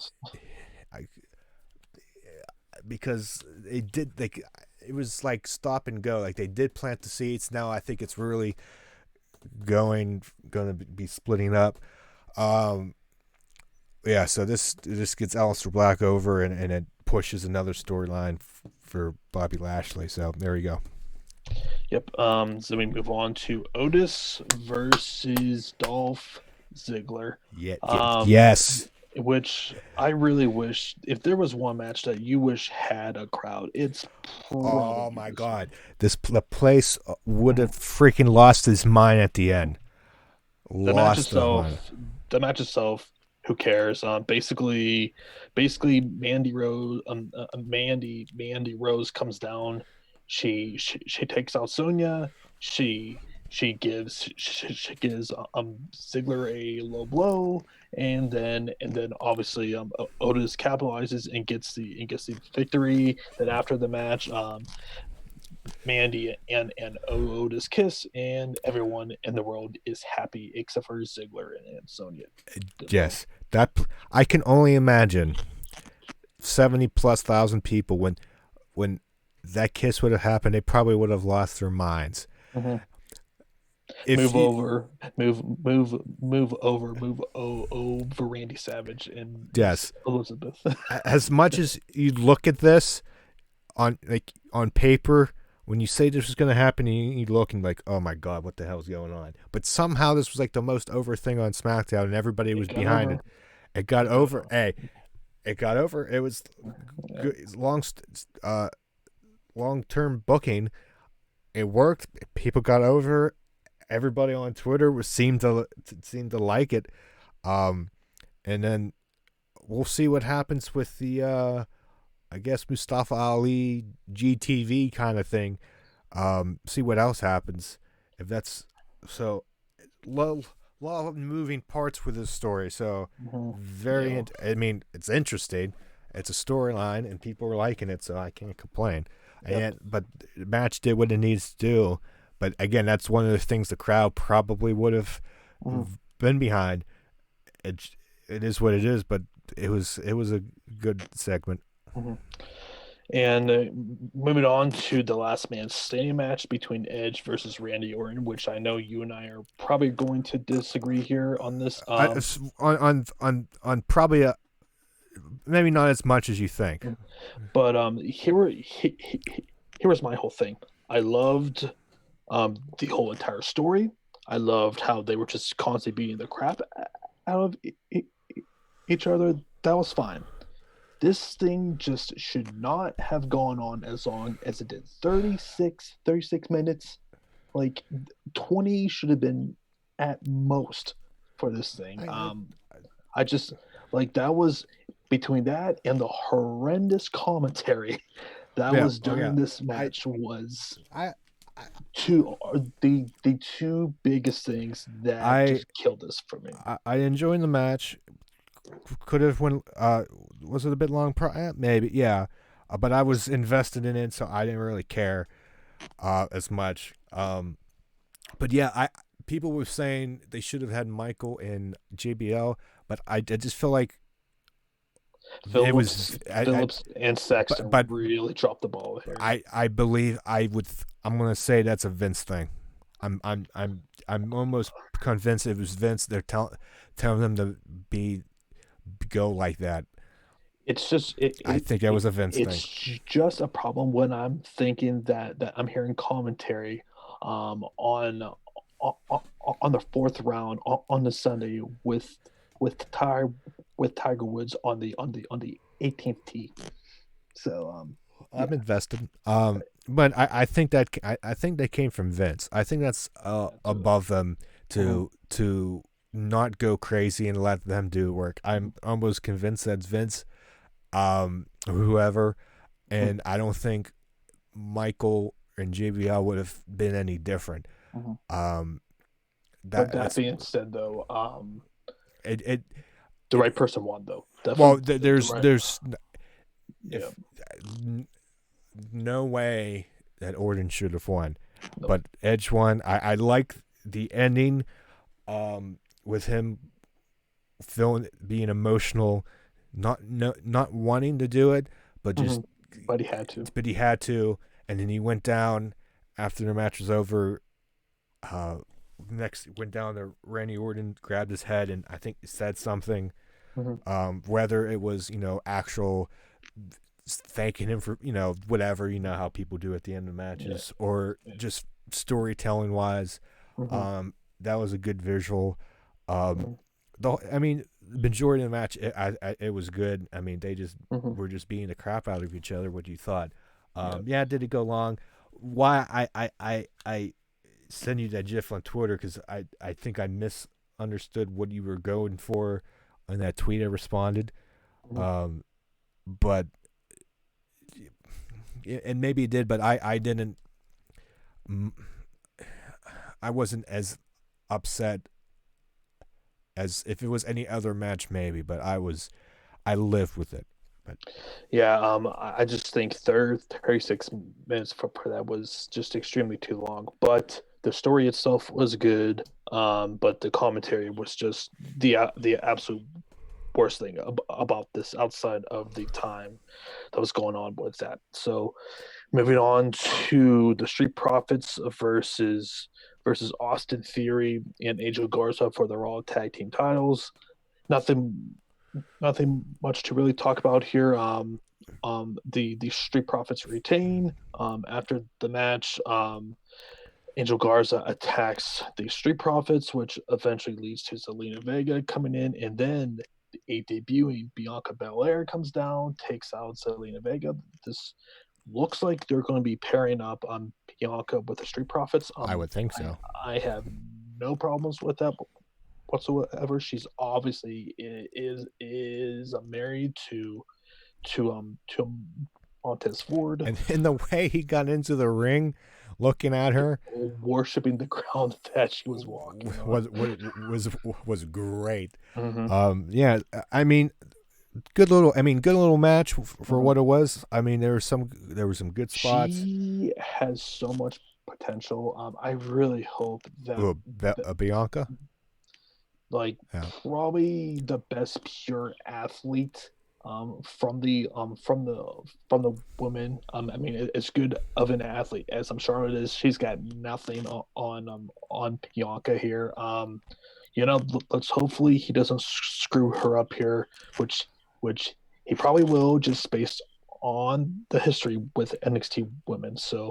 Speaker 1: because they did it was like stop and go. Like they did plant the seeds. Now I think it's really going to be splitting up. Yeah. So this gets Aleister Black over, and it pushes another storyline for Bobby Lashley. So there you go.
Speaker 2: Yep. So we move on to Otis versus Dolph Ziggler.
Speaker 1: Yeah. Yes.
Speaker 2: Which I really wish, if there was one match that you wish had a crowd, it's
Speaker 1: oh my god, the place would have freaking lost his mind at the end.
Speaker 2: The match itself, who cares? Basically, Mandy Rose, Mandy Rose comes down. She takes out Sonya. She gives Ziggler a low blow, and then obviously Otis capitalizes and gets the victory. Then after the match, Mandy and Otis kiss, and everyone in the world is happy except for Ziggler and Sonya.
Speaker 1: Yes, that I can only imagine 70,000+ people when that kiss would have happened, they probably would have lost their minds.
Speaker 2: Mm-hmm. Move over Randy Savage and
Speaker 1: yes,
Speaker 2: Elizabeth.
Speaker 1: As much as you look at this on paper, when you say this is going to happen, you looking like, oh my god, what the hell is going on? But somehow this was like the most over thing on SmackDown, and everybody was behind it. It got over. Hey, it got over. It was good, long-term booking. It worked. People got over. Everybody on Twitter seemed to like it, and then we'll see what happens with the I guess Mustafa Ali GTV kind of thing. See what else happens. If that's so, lot of moving parts with this story. So I mean, it's interesting. It's a storyline, and people are liking it, so I can't complain. Yep. But the match did what it needs to do. But again, that's one of the things the crowd probably would have been behind. It is what it is, but it was a good segment.
Speaker 2: Mm-hmm. And moving on to the last man standing match between Edge versus Randy Orton, which I know you and I are probably going to disagree here on this.
Speaker 1: On probably maybe not as much as you think.
Speaker 2: But here was my whole thing. I loved the whole entire story. I loved how they were just constantly beating the crap out of each other. That was fine. This thing just should not have gone on as long as it did. 36 minutes. Like 20 should have been at most for this thing.
Speaker 1: I
Speaker 2: I just like that was between that and the horrendous commentary that
Speaker 1: yeah,
Speaker 2: was
Speaker 1: oh yeah,
Speaker 2: during this
Speaker 1: I
Speaker 2: match was
Speaker 1: I
Speaker 2: two the two biggest things that
Speaker 1: I
Speaker 2: just killed this for me.
Speaker 1: I enjoyed the match. Could have went. Was it a bit long? Maybe, yeah. But I was invested in it, so I didn't really care as much. But yeah, I people were saying they should have had Michael and JBL, but I just feel like it
Speaker 2: Phillips,
Speaker 1: was.
Speaker 2: Phillips, and Sexton
Speaker 1: But
Speaker 2: really dropped the ball here.
Speaker 1: I believe I would. I'm gonna say that's a Vince thing. I'm almost convinced it was Vince. They're telling them to go like that.
Speaker 2: It's just
Speaker 1: I think that was a Vince
Speaker 2: it's
Speaker 1: thing.
Speaker 2: just a problem when I'm thinking that I'm hearing commentary on on the fourth round on the Sunday with Ty with Tiger Woods on the 18th tee. So
Speaker 1: I'm
Speaker 2: yeah,
Speaker 1: invested. But I think that came from Vince. I think that's
Speaker 2: absolutely.
Speaker 1: above them
Speaker 2: Mhm,
Speaker 1: to not go crazy and let them do work.
Speaker 2: mhm,
Speaker 1: I'm almost convinced that's Vince, whoever,
Speaker 2: mhm,
Speaker 1: and I don't think Michael and JBL would have been any different.
Speaker 2: mhm.
Speaker 1: Um,
Speaker 2: But that
Speaker 1: that's
Speaker 2: being said, though,
Speaker 1: it.
Speaker 2: the right person won, though.
Speaker 1: Well,
Speaker 2: Definitely the right.
Speaker 1: there's
Speaker 2: Yeah,
Speaker 1: if no way that Orton should have won,
Speaker 2: no.
Speaker 1: but Edge won. I like the ending, with him feeling being emotional, not wanting to do it, but just
Speaker 2: Mhm. But he had to.
Speaker 1: but he had to, and then he went down after the match was over. Uh, Next went down to Randy Orton, grabbed his head, and I think said something.
Speaker 2: Mhm.
Speaker 1: Whether it was actual thanking him for whatever how people do at the end of
Speaker 2: Yeah,
Speaker 1: matches, or
Speaker 2: yeah.
Speaker 1: just storytelling wise,
Speaker 2: Mhm,
Speaker 1: um, that was a good visual. Um,
Speaker 2: mhm,
Speaker 1: I mean, the majority of the match, it was good. I mean, they just
Speaker 2: mhm.
Speaker 1: were just beating the crap out of each other. What you thought?
Speaker 2: Yeah.
Speaker 1: Yeah, did it go long? Why I send you that GIF on Twitter because I think I misunderstood what you were going for on that tweet I responded.
Speaker 2: Mhm.
Speaker 1: Um, but and maybe it did, but I didn't. I wasn't as upset as if it was any other match, maybe. But I lived with it. But
Speaker 2: Yeah, I just think 36 minutes for that was just extremely too long. But the story itself was good. But the commentary was just the absolute worst thing about this outside of the time that was going on with that. So moving on to the Street Profits versus Austin Theory and Angel Garza for the Raw Tag Team titles. Nothing nothing much to really talk about here. The Street Profits retain. After the match, Angel Garza attacks the Street Profits, which eventually leads to Zelina Vega coming in, and then a debuting Bianca Belair comes down, takes out Zelina Vega. This looks like they're going to be pairing up Bianca with the Street Profits.
Speaker 1: I would think
Speaker 2: I
Speaker 1: so.
Speaker 2: I have no problems with that whatsoever. She's obviously is married to Montez Ford,
Speaker 1: And in the way he got into the ring, looking at her,
Speaker 2: worshiping the ground that she was walking on.
Speaker 1: was great.
Speaker 2: Hmm.
Speaker 1: Yeah, I mean, good little match for
Speaker 2: Hmm.
Speaker 1: what it was. I mean, there were some good spots.
Speaker 2: She has so much potential. I really hope that, that
Speaker 1: Bianca.
Speaker 2: like
Speaker 1: Yeah,
Speaker 2: probably the best pure athlete from the women. I mean, as good of an athlete as Charlotte is, she's got nothing on Bianca here. Let's hopefully he doesn't screw her up here, which he probably will, just based on the history with NXT women. So,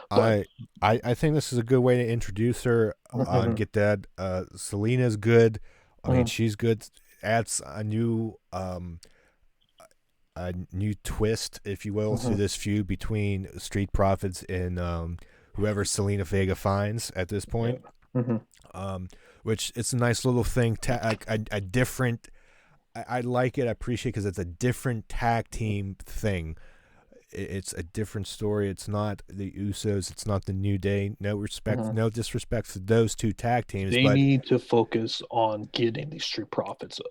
Speaker 2: But
Speaker 1: I think this is a good way to introduce her and
Speaker 2: mhm,
Speaker 1: get that. Selena's good. I mean,
Speaker 2: mhm,
Speaker 1: she's good. Adds a new twist, if you will, to
Speaker 2: mhm,
Speaker 1: this feud between Street Profits and whoever Selena Vega finds at this
Speaker 2: yeah,
Speaker 1: point.
Speaker 2: mhm,
Speaker 1: Um, which it's a nice little thing, a different. I like it. I appreciate because it's a different tag team thing. It's a different story. It's not the Usos. It's not the New Day.
Speaker 2: mhm.
Speaker 1: No disrespect to those two tag teams,
Speaker 2: They
Speaker 1: but
Speaker 2: need to focus on getting these Street Profits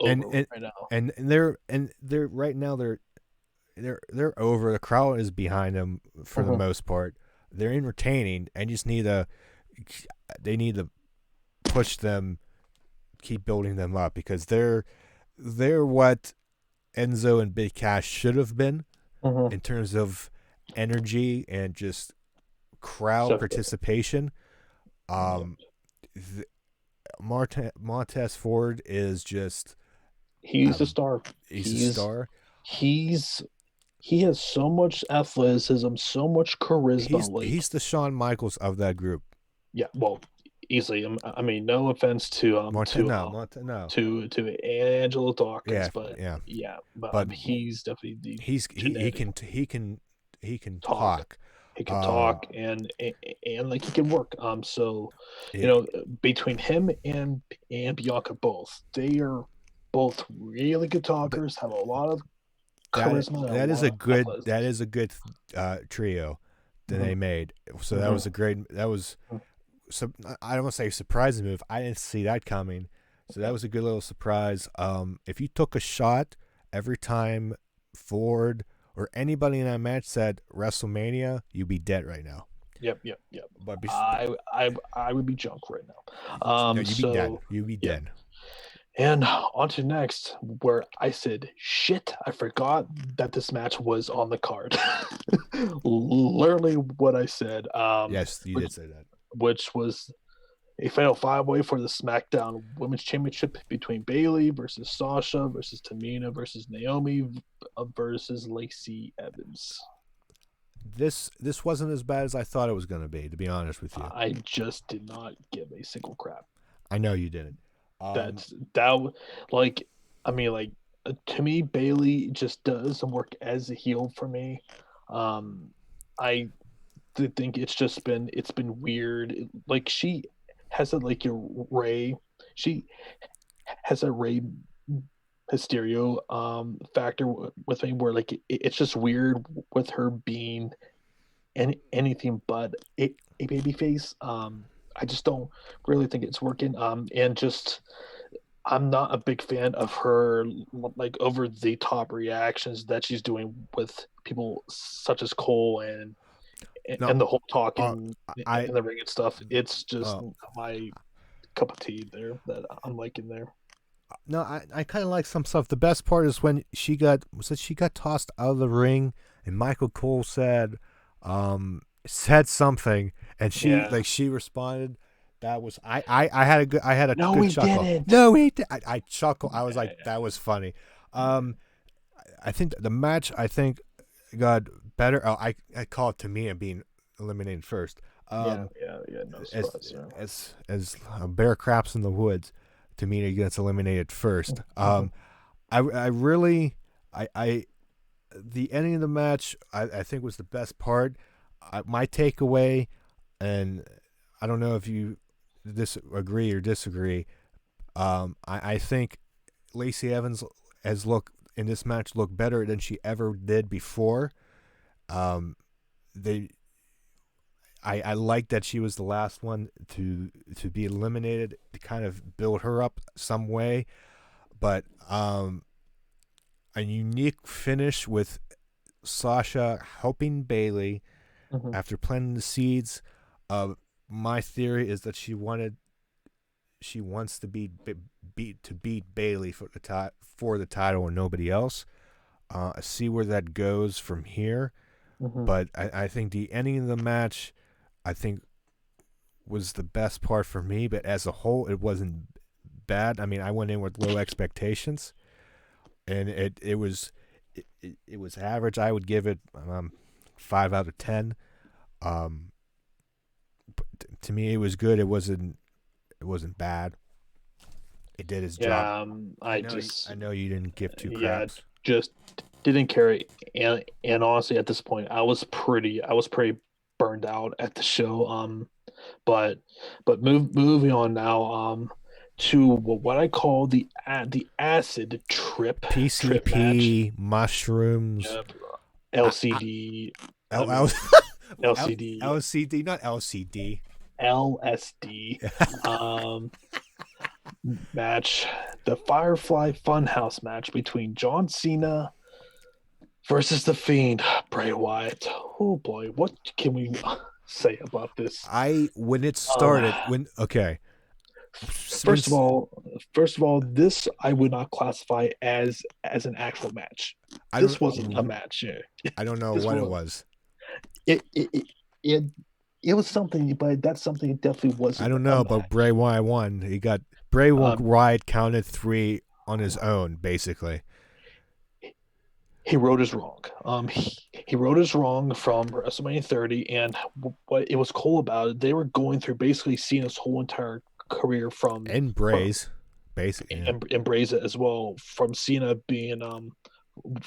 Speaker 1: and
Speaker 2: over
Speaker 1: and
Speaker 2: right now.
Speaker 1: and they're right now they're over. The crowd is behind them for the
Speaker 2: Mhm,
Speaker 1: most part. They're entertaining, and just need to they need to push them, keep building them up because they're what Enzo and Big Cash should have been
Speaker 2: mhm.
Speaker 1: in terms of energy and just crowd
Speaker 2: Definitely.
Speaker 1: participation.
Speaker 2: Yeah.
Speaker 1: Um, th- Montez Ford is just
Speaker 2: He's a
Speaker 1: um,
Speaker 2: star.
Speaker 1: he's a
Speaker 2: He's
Speaker 1: star.
Speaker 2: he's he has so much athleticism, so much charisma. Like,
Speaker 1: He's the Shawn Michaels of that group.
Speaker 2: yeah, well, easily. I mean, no offense to
Speaker 1: No,
Speaker 2: Angelo Dawkins,
Speaker 1: yeah,
Speaker 2: but
Speaker 1: yeah,
Speaker 2: yeah, but
Speaker 1: but
Speaker 2: he's definitely the
Speaker 1: he's
Speaker 2: genetic
Speaker 1: he can
Speaker 2: talk.
Speaker 1: talk.
Speaker 2: He can
Speaker 1: Um,
Speaker 2: talk and like he can work. So,
Speaker 1: it,
Speaker 2: between him and Bianca both, they are both really good
Speaker 1: th-
Speaker 2: talkers, have a lot of
Speaker 1: that
Speaker 2: charisma and a
Speaker 1: that is
Speaker 2: lot
Speaker 1: a
Speaker 2: of
Speaker 1: good
Speaker 2: athleticism.
Speaker 1: trio that
Speaker 2: Hmm.
Speaker 1: they made. So that
Speaker 2: Hmm.
Speaker 1: was a great that was I don't want to say surprising move. I didn't see that coming. So that
Speaker 2: Yep,
Speaker 1: was a good little surprise. If you took a shot every time Ford or anybody in that match said WrestleMania, you'd be dead right now.
Speaker 2: yep.
Speaker 1: But
Speaker 2: I would be junk right now.
Speaker 1: no, you'd be dead.
Speaker 2: So
Speaker 1: You'd be
Speaker 2: yeah.
Speaker 1: dead.
Speaker 2: And on to next, where I said, shit, I forgot that this match was on the card. Literally what I said,
Speaker 1: Yes, you
Speaker 2: which,
Speaker 1: did say that.
Speaker 2: which was a fatal five-way for the SmackDown Women's Championship between Bayley versus Sasha versus Tamina versus Naomi versus Lacey Evans.
Speaker 1: This wasn't as bad as I thought it was going to be. To be honest with you,
Speaker 2: I just did not give a single crap.
Speaker 1: I know you didn't. Um,
Speaker 2: That like I mean like to me Bailey just doesn't work as a heel for me. Um I think it's been weird. Like she has a like your Ray. She has a Ray Hysterio factor with me where like it's just weird with her being anything but a baby face. I just don't really think it's working. And just I'm not a big fan of her like over the top reactions that she's doing with people such as Cole
Speaker 1: no,
Speaker 2: and the whole
Speaker 1: uh,
Speaker 2: talking
Speaker 1: I
Speaker 2: and the ring and stuff. It's just
Speaker 1: uh,
Speaker 2: my cup of tea there that I'm liking there.
Speaker 1: no, I kind of like some stuff. The best part is when she got tossed out of the ring, and Michael Cole said something, and
Speaker 2: Yeah.
Speaker 1: she responded. That was I had a
Speaker 2: No,
Speaker 1: good
Speaker 2: we
Speaker 1: chuckle.
Speaker 2: didn't.
Speaker 1: No, he did. I chuckle. I was like
Speaker 2: Yeah,
Speaker 1: that was funny. Um, I think the match got better. Oh, I call it to me and being eliminated first.
Speaker 2: yeah,
Speaker 1: Um,
Speaker 2: yeah. No
Speaker 1: as
Speaker 2: surprise there.
Speaker 1: as a bear craps in the woods, Tamina gets eliminated first. I really I the ending of the match I think was the best part. My takeaway, and I don't know if you agree or disagree. I think Lacey Evans has looked in this match looked better than she ever did before. Um, they I like that she was the last one to be eliminated to kind of build her up some way, but a unique finish with Sasha helping Bailey
Speaker 2: Hmm.
Speaker 1: after planting the seeds. My theory is that she wants to beat Bailey for the title and nobody else. See where that goes from here.
Speaker 2: Hmm.
Speaker 1: But I think the ending of the match, I think, was the best part for me. But as a whole, it wasn't bad. I mean, I went in with low expectations, and it was average. I would give it 5 out of 10. Um, to me, it was good. It wasn't. It wasn't bad. It did its job.
Speaker 2: Yeah,
Speaker 1: I
Speaker 2: I
Speaker 1: know.
Speaker 2: just
Speaker 1: I know you didn't give two
Speaker 2: yeah,
Speaker 1: craps.
Speaker 2: just didn't care. And honestly, at this point, I was pretty burned out at the show. But moving on now. To what I call the acid trip match.
Speaker 1: PCP mushrooms.
Speaker 2: Yep.
Speaker 1: I, I,
Speaker 2: LCD. I
Speaker 1: L, L,
Speaker 2: mean LCD,
Speaker 1: LCD, not LCD.
Speaker 2: LSD. Um, match, the Firefly Funhouse match between John Cena versus the Fiend, Bray Wyatt. Oh boy, what can we say about this?
Speaker 1: When it
Speaker 2: Um,
Speaker 1: started,
Speaker 2: first of
Speaker 1: since
Speaker 2: all, this I would not classify as an actual match.
Speaker 1: I
Speaker 2: This
Speaker 1: don't
Speaker 2: wasn't a match. Yeah.
Speaker 1: I don't know
Speaker 2: This
Speaker 1: what it
Speaker 2: was
Speaker 1: was.
Speaker 2: it it it. it it was something, but that's something it definitely
Speaker 1: I
Speaker 2: wasn't
Speaker 1: don't
Speaker 2: a
Speaker 1: know, but
Speaker 2: match.
Speaker 1: Bray Wyatt won. Bray
Speaker 2: Um,
Speaker 1: Wyatt counted 3 on his own, basically.
Speaker 2: he wrote us wrong. He wrote us wrong from WrestleMania 30, and what it was cool about it, they were going through basically Cena's whole entire career
Speaker 1: And
Speaker 2: from
Speaker 1: Bray's, basically. Yeah.
Speaker 2: and Braze it as well, from Cena being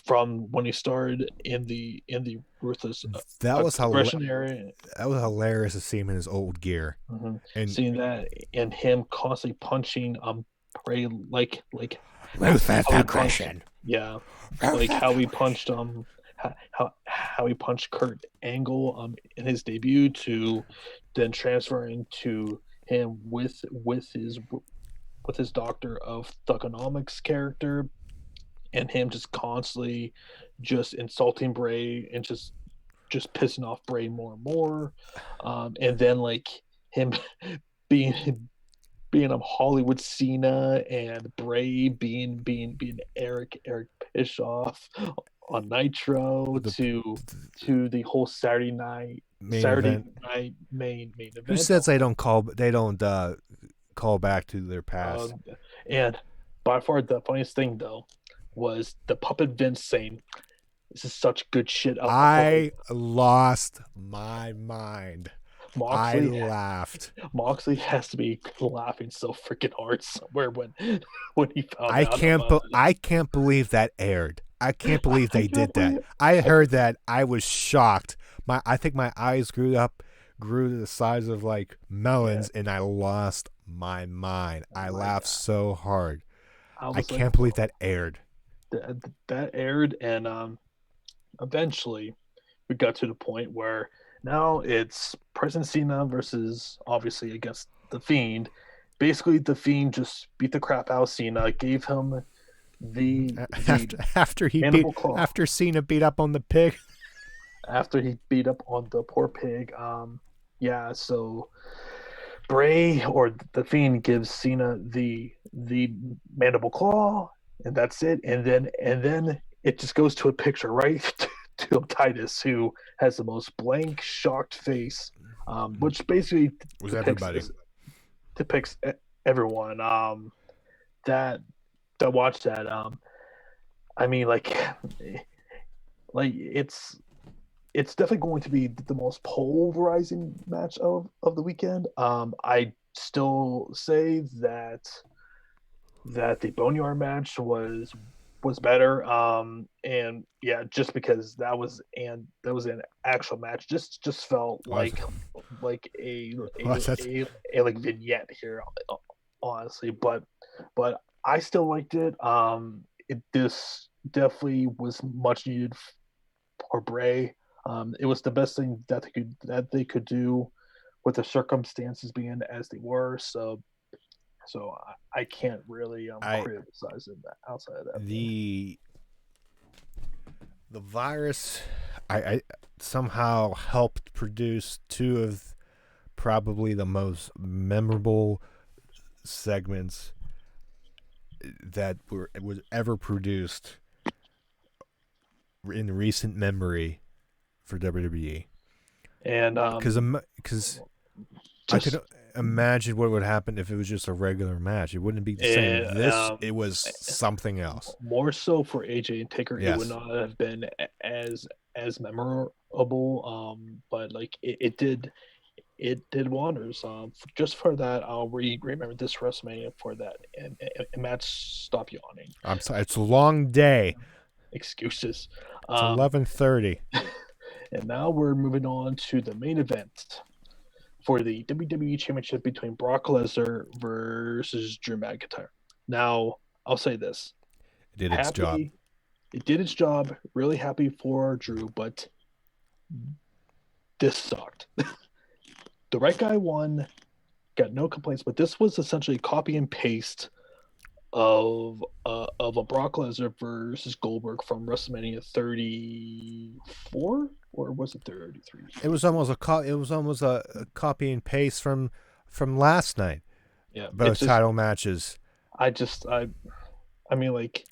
Speaker 2: from when he started in the ruthless
Speaker 1: That was
Speaker 2: aggression area.
Speaker 1: that was hilarious to see him in his old gear. And
Speaker 2: Seeing that and him constantly punching Bray like
Speaker 1: ruthless
Speaker 2: how he punched,
Speaker 1: aggression.
Speaker 2: yeah, like
Speaker 1: Ruthless
Speaker 2: how he
Speaker 1: aggression.
Speaker 2: punched how he punched Kurt Angle in his debut, to then transferring to him with his Doctor of Thugonomics character, and him just constantly just insulting Bray and just pissing off Bray more and more, and then like him being Hollywood Cena, and Bray being Eric Bischoff on Nitro,
Speaker 1: The,
Speaker 2: to the whole
Speaker 1: main event.
Speaker 2: Main
Speaker 1: Who
Speaker 2: event.
Speaker 1: says they don't call back to their past?
Speaker 2: And by far the funniest thing though was the puppet Vince saying, "This is such good shit." A puppet
Speaker 1: I lost my mind. I
Speaker 2: Moxley
Speaker 1: laughed.
Speaker 2: Moxley has to be laughing so freaking hard somewhere when he found out about it.
Speaker 1: I can't believe that aired. I can't believe
Speaker 2: I
Speaker 1: they
Speaker 2: can't
Speaker 1: did that.
Speaker 2: believe
Speaker 1: I
Speaker 2: I
Speaker 1: heard that. I was shocked. I think my eyes grew to the size of like
Speaker 2: yeah,
Speaker 1: melons, and I lost my mind. I
Speaker 2: like
Speaker 1: laughed so hard.
Speaker 2: I
Speaker 1: I
Speaker 2: was like,
Speaker 1: can't believe that aired.
Speaker 2: that aired, and eventually we got to the point where now it's President Cena versus, obviously, against the Fiend. Basically, the Fiend just beat the crap out of Cena, gave him the mandible claw
Speaker 1: After Cena beat up on the pig.
Speaker 2: after he beat up on the poor pig. Yeah, so Bray, or the Fiend, gives Cena the mandible claw, and that's it. And then it just goes to a picture, right, to Titus, who has the most blank, shocked face, which basically
Speaker 1: Was
Speaker 2: depicts
Speaker 1: everybody?
Speaker 2: depicts everyone that watched that. I mean, like it's definitely going to be the most polarizing match of the weekend. I still say that the Boneyard match was better. And yeah, just because that was an actual match, just felt
Speaker 1: Was
Speaker 2: like
Speaker 1: that's
Speaker 2: a like vignette here, honestly. But I still liked it. This definitely was much needed for Bray. It was the best thing that they could do with the circumstances being as they were. So I can't really
Speaker 1: I
Speaker 2: criticize it outside of that.
Speaker 1: the the virus. I somehow helped produce 2 of probably the most memorable segments that was ever produced in recent memory for WWE.
Speaker 2: And
Speaker 1: Because I
Speaker 2: just
Speaker 1: could imagine what would happen if it was just a regular match. It wouldn't be the same.
Speaker 2: and,
Speaker 1: It was something else.
Speaker 2: more so for AJ and Taker, it would
Speaker 1: Yes.
Speaker 2: not have been as but like it did wonders. Just for that, I'll remember this WrestleMania for that. And Matt, stop yawning.
Speaker 1: I'm sorry. It's a long day.
Speaker 2: Excuses.
Speaker 1: It's
Speaker 2: Um,
Speaker 1: 11:30.
Speaker 2: and now we're moving on to the main event for the WWE Championship between Brock Lesnar versus Drew McIntyre. Now, I'll say this:
Speaker 1: It did its job.
Speaker 2: happy, it did its job. Really happy for Drew, but this sucked. The right guy won. Got no complaints, but this was essentially copy and paste of a Brock Lesnar versus Goldberg from WrestleMania 34, or was it 33?
Speaker 1: It was almost a copy and paste from last night.
Speaker 2: Yeah, it's
Speaker 1: Both
Speaker 2: just
Speaker 1: title matches.
Speaker 2: I just I mean like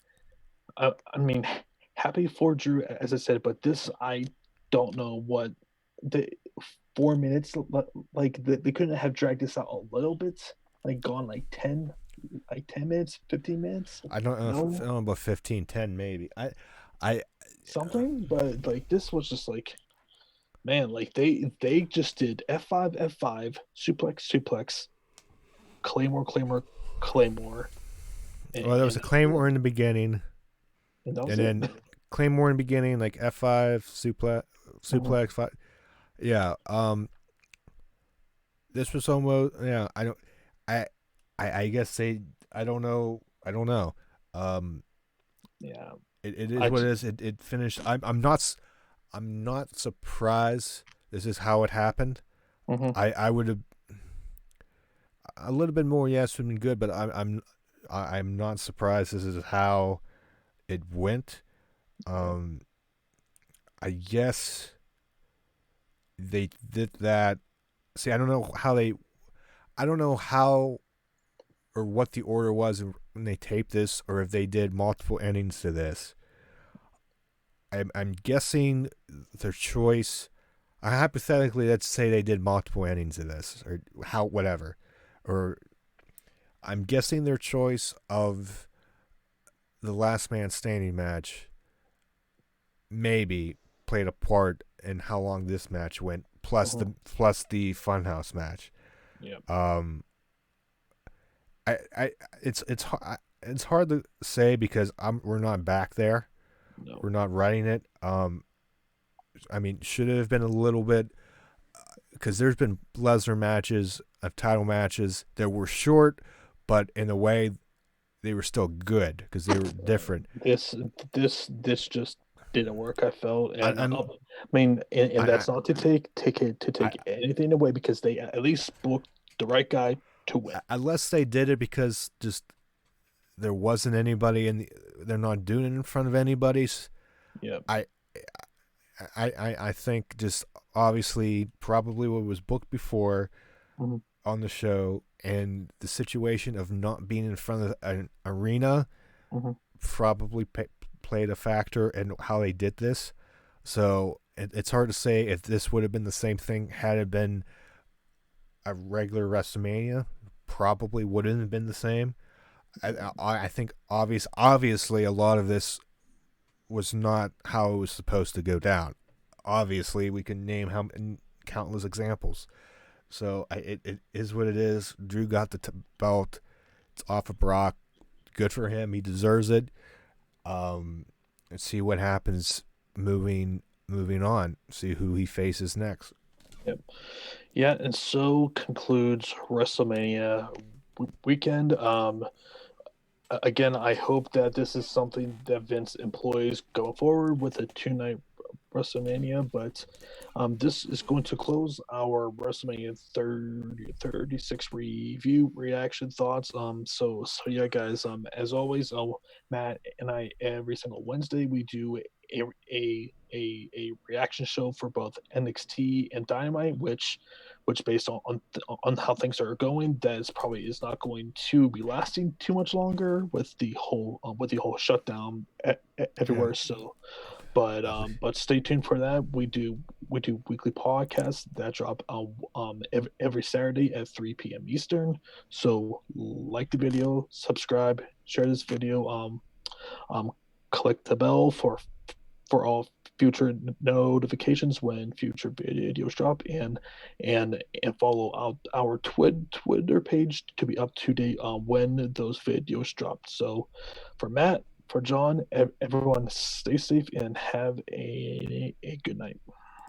Speaker 2: I mean happy for Drew as I said, but this I don't know what the 4 minutes like they couldn't have dragged this out a little bit, like gone like 10 minutes, 15 minutes,
Speaker 1: I don't know. I
Speaker 2: no
Speaker 1: don't know about 15, 10 maybe. I
Speaker 2: something, but like this was just like man, like they just did F5 suplex Claymore Claymore
Speaker 1: well, there was a
Speaker 2: that was it.
Speaker 1: Claymore in the beginning,
Speaker 2: And that was
Speaker 1: and
Speaker 2: it.
Speaker 1: then Claymore in the beginning, like F5
Speaker 2: Mhm.
Speaker 1: suplex. Five. Yeah. This was almost. Yeah. I don't. I. I guess they. I don't know. I don't know. Um.
Speaker 2: Yeah,
Speaker 1: It is
Speaker 2: I
Speaker 1: what it
Speaker 2: j-
Speaker 1: is. It finished. I'm not. I'm not surprised. This is how it happened.
Speaker 2: mhm.
Speaker 1: I would have a little bit more. Yes, would have been good, but I'm not surprised. This is how it went.
Speaker 2: Yeah.
Speaker 1: Um. I guess they did that. See, I don't know how they. I don't know how or what the order was when they taped this, or if they did multiple endings to this. I'm guessing their choice. Hypothetically, let's say they did multiple endings of this, or how whatever, or I'm guessing their choice of the last man standing match maybe played a part in how long this match went,
Speaker 2: Mhm.
Speaker 1: plus the Funhouse match.
Speaker 2: Yeah.
Speaker 1: Um, I it's hard to say because we're not back there.
Speaker 2: No.
Speaker 1: We're not writing it. I mean, should it have been a little bit because there's been Lesnar matches of title matches that were short, but in a way they were still good because they were different.
Speaker 2: This this just didn't work. I felt,
Speaker 1: I,
Speaker 2: and
Speaker 1: I'm
Speaker 2: I mean, and
Speaker 1: I,
Speaker 2: that's not to
Speaker 1: I,
Speaker 2: take anything away because they at least booked the right guy to win.
Speaker 1: unless they did it because just there wasn't anybody they're not doing it in front of anybody's.
Speaker 2: Yeah.
Speaker 1: I I think just obviously probably what was booked before
Speaker 2: Mhm.
Speaker 1: on the show and the situation of not being in front of an arena
Speaker 2: Mhm.
Speaker 1: probably played a factor in how they did this. So it's hard to say if this would have been the same thing had it been a regular WrestleMania. Probably wouldn't have been the same. I think obviously a lot of this was not how it was supposed to go down. Obviously, we can name how countless examples. So it is what it is. Drew got the belt. It's off of Brock. Good for him. He deserves it. Let's see what happens moving on. See who he faces next.
Speaker 2: Yep. Yeah, and so concludes WrestleMania weekend. Again, I hope that this is something that Vince employs going forward with a two-night WrestleMania. But this is going to close our WrestleMania 36 review reaction thoughts. So yeah, guys. As always, Matt and I every single Wednesday we do a a reaction show for both NXT and Dynamite, which based on how things are going, that is probably is not going to be lasting too much longer with the whole shutdown
Speaker 1: Yeah.
Speaker 2: everywhere. So, but stay tuned for that. We do weekly podcasts that drop every Saturday at 3 p.m. Eastern. So like the video, subscribe, share this video, um, click the bell for all future notifications when future videos drop, and follow out our Twitter page to be up to date on when those videos drop. So for Matt, for John, everyone stay safe and have a good night.